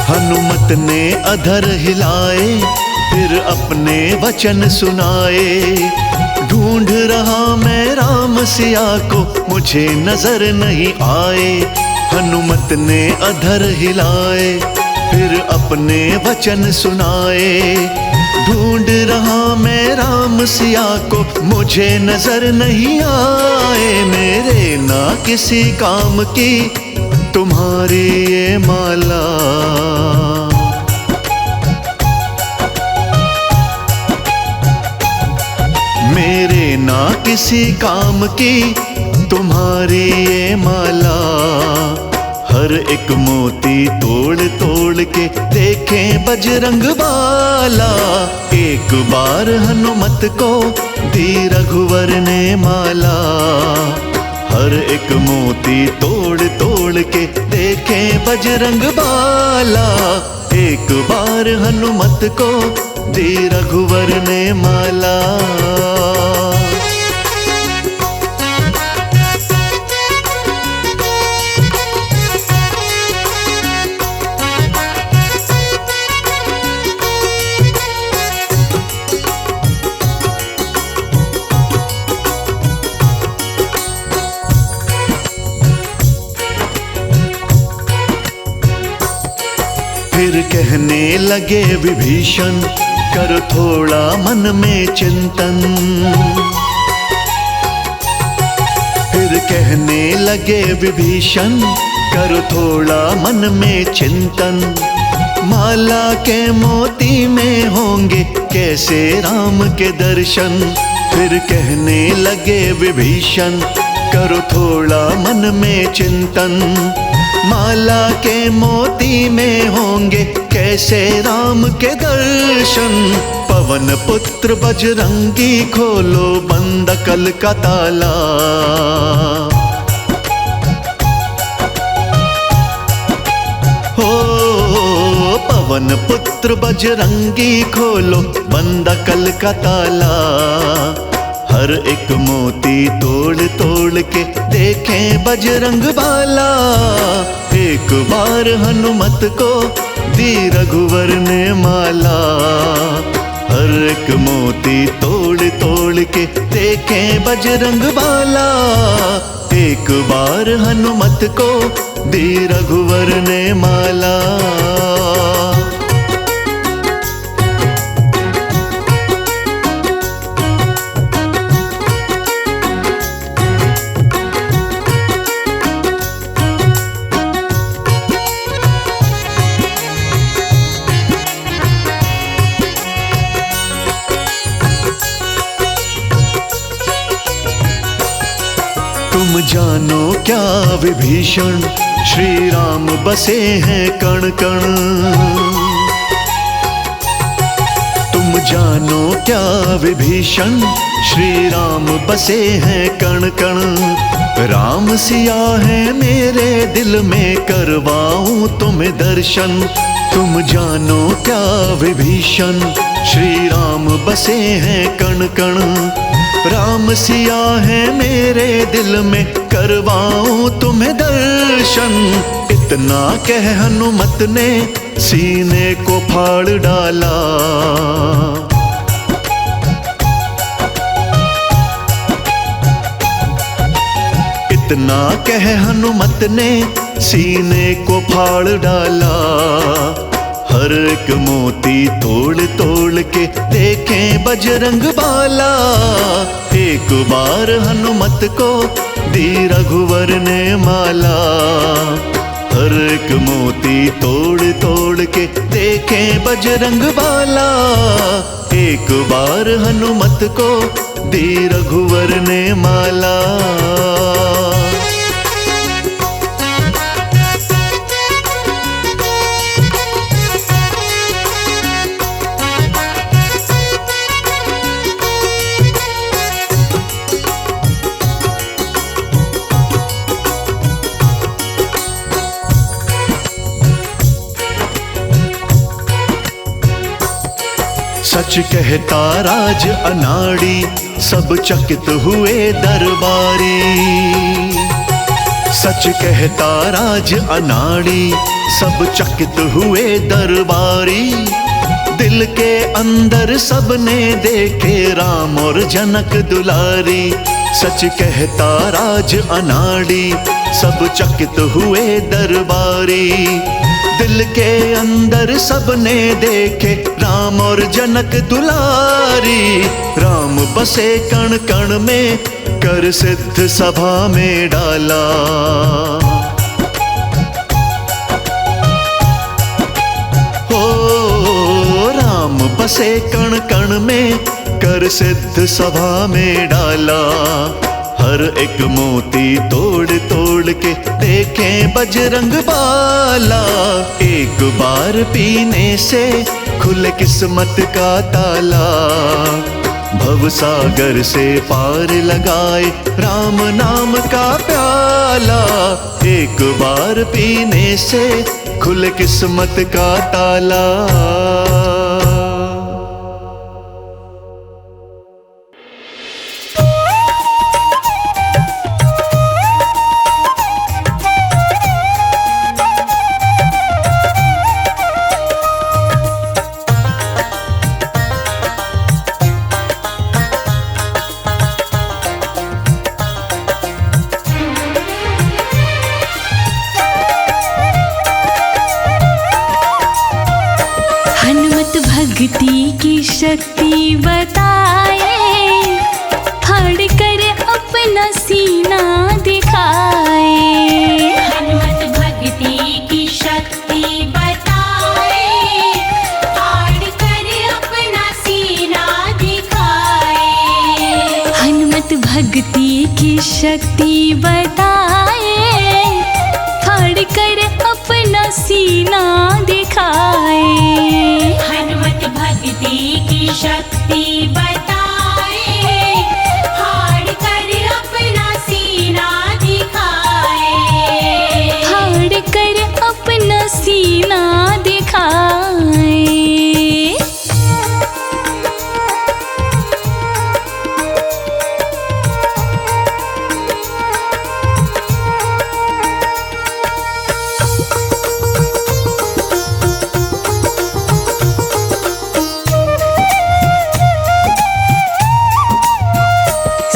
हनुमत ने अधर हिलाए, फिर अपने वचन सुनाए। ढूंढ रहा मैं राम सिया को, मुझे नजर नहीं आए। हनुमत ने अधर हिलाए, फिर अपने वचन सुनाए। ढूंढ रहा मैं राम सिया को, मुझे नजर नहीं आए। मेरे ना किसी काम की तुम्हारी ये माला। मेरे ना किसी काम की तुम्हारी ये माला। हर एक मोती तोड़ तोड़ के देखें बजरंग बाला। एक बार हनुमत को दी रघुवर ने माला। हर एक मोती तोड़ तोड़ के देखें बजरंग बाला। एक बार हनुमत को दी रघुवर ने माला। फिर कहने लगे विभीषण, कर थोड़ा मन में चिंतन। फिर कहने लगे विभीषण, कर थोड़ा मन में चिंतन। माला के मोती में होंगे कैसे राम के दर्शन। फिर कहने लगे विभीषण, करो थोड़ा मन में चिंतन। माला के मोती में होंगे कैसे राम के दर्शन। पवन पुत्र बजरंगी खोलो बंद कल का ताला। हो पवन पुत्र बजरंगी खोलो बंद कल का ताला। हर एक मोती तोड़ तोड़ के देखें बजरंग बाला। एक बार हनुमत को दी रघुवर ने माला। हर एक मोती तोड़ तोड़ के देखें बजरंग बाला। एक बार हनुमत को दी रघुवर ने माला। तुम जानो क्या विभीषण, श्री राम बसे हैं कण कण। तुम जानो क्या विभीषण, श्री राम बसे हैं कण कण। राम सिया है मेरे दिल में, करवाऊं तुम्हें दर्शन। तुम जानो क्या विभीषण, श्री राम बसे हैं कण कण। राम सिया है मेरे दिल में, करवाऊं तुम्हें दर्शन। इतना कह हनुमत ने सीने को फाड़ डाला। इतना कह हनुमत ने सीने को फाड़ डाला। हर एक मोती तोड़ तोड़ के देखें बजरंग बाला। एक बार हनुमत को दी रघुवर ने माला। हर एक मोती तोड़ तोड़ के देखें बजरंग बाला। एक बार हनुमत को दी रघुवर ने माला। सच कहता राज अनाड़ी, सब चकित हुए दरबारी। सच कहता राज अनाड़ी, सब चकित हुए दरबारी। दिल के अंदर सबने देखे राम और जनक दुलारी। सच कहता राज अनाड़ी, सब चकित हुए दरबारी। दिल के अंदर सबने देखे राम और जनक दुलारी। राम बसे कण कण में, कर सिद्ध सभा में डाला। हो राम बसे कण कण में, कर सिद्ध सभा में डाला। हर एक मोती तोड़ तोड़ के देखें बजरंग बाला। एक बार पीने से खुले किस्मत का ताला। भवसागर से पार लगाए राम नाम का प्याला। एक बार पीने से खुले किस्मत का ताला। भक्ति की शक्ति बताए, फाड़ कर अपना सीना दिखाए। हनुमत भक्ति की शक्ति बताए, फाड़ कर अपना सीना दिखाए। हनुमत भक्ति की शक्ति बताए, फाड़ कर अपना सीना दिखाए। हनुमत भक्ति की शक्ति बताए, फाड़ कर अपना सीना दिखाए। फाड़ कर अपना सीना दिखाए।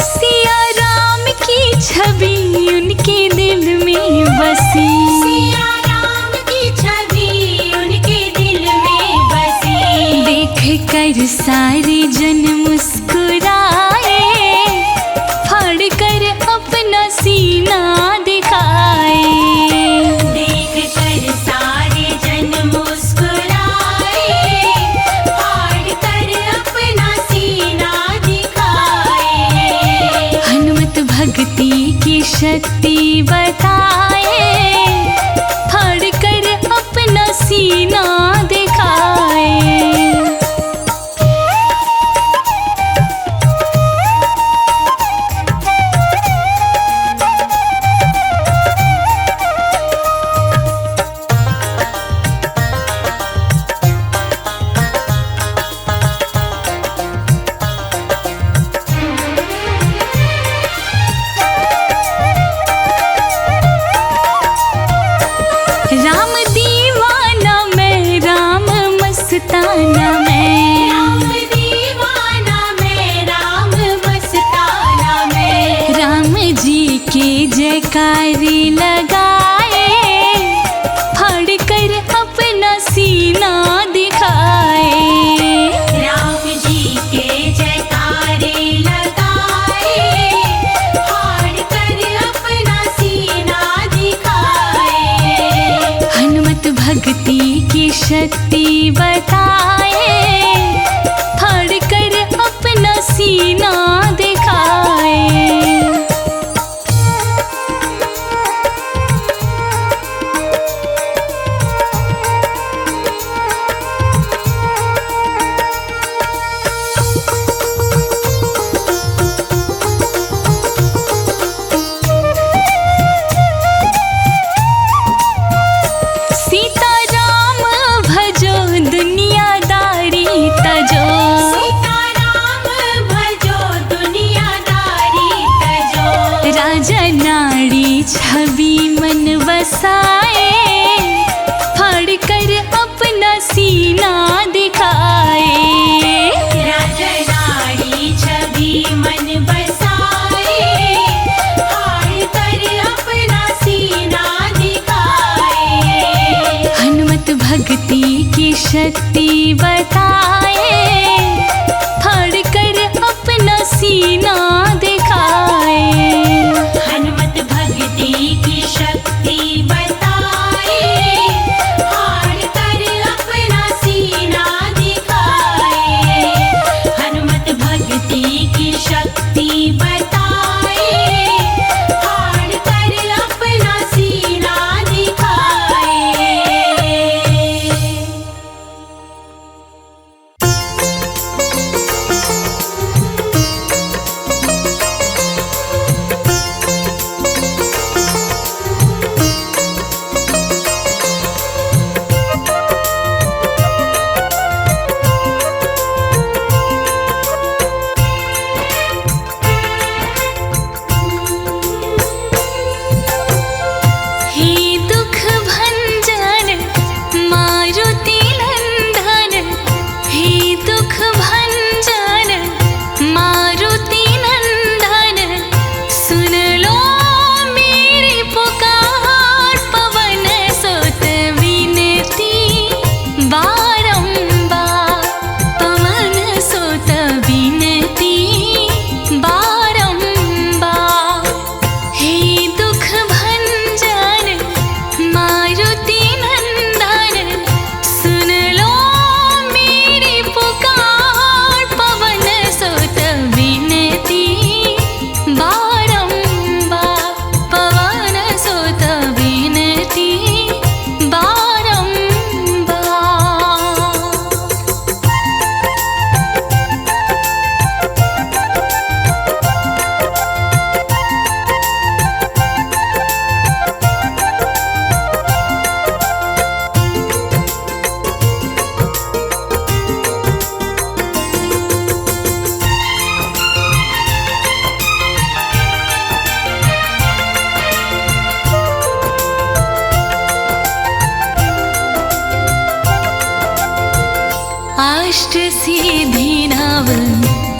सिया राम की छवि उनके दिल में बसी। देख कर सारे जन मुस्कुराए, फाड़ कर अपना सीना दिखाए। देख कर सारे जन मुस्कुराए, फाड़ कर अपना सीना दिखाए। हनुमत भक्ति की शक्ति बताए, मस्ताना में, राम दीवाना मैं, राम मस्ताना में। राम जी के जयकारी लगाए, फाड़ कर अपना सीना दिखाए। राम जी के जयकारे लगाए, फाड़ कर अपना सीना दिखाए। हनुमत भक्ति की शक्ति बताए, फाड़ कर अपना सीना दिखाए। सीताराम भजो दुनियादारी तजो, सीताराम भजो दुनियादारी तजो। राजा नाड़ी छवि मन बसाए, फाड़ कर अपना सीना दिखाए। राजनाड़ी छवि मन बसाए, फाड़ कर अपना सीना दिखाए। हनुमत भक्ति की शक्ति बताए, फाड़ कर अपना सीना दिखाए। हनुमत भक्ति की शक्ति बताए, फाड़ कर अपना सीना दिखाए। हनुमत भक्ति की शक्ति बताए, फाड़ कर अपना सीना दिखाए। हे दुख भंजन मारुति नंदन, हे दुख भंजन मारुति नंदन, सुन लो मेरी पुकार। पवन सुत विनती बारंबार, पवन सुत विनती बारंबार। हे दुख भंजन मारुति नंदन, सुन लो मेरी पुकार। पवन सुत विनती बारंबार, पवन सुत विनती बारंबार। अष्ट सिद्धि नव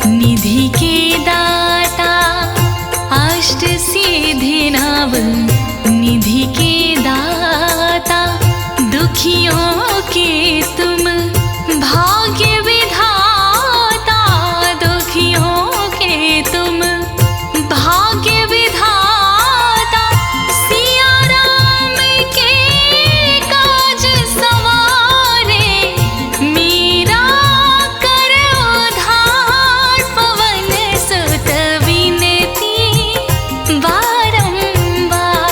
निधि के दाता, अष्ट सिद्धि नव निधि के दाता। दुखियों के तुम भाग्य विधाता, दुखियों के तुम भाग्य विधाता। सिया राम के काज सवारे, मेरा कर उद्धार। पवन सुत विनती बारंबार,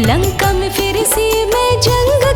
लंका में फिर से मैं जंग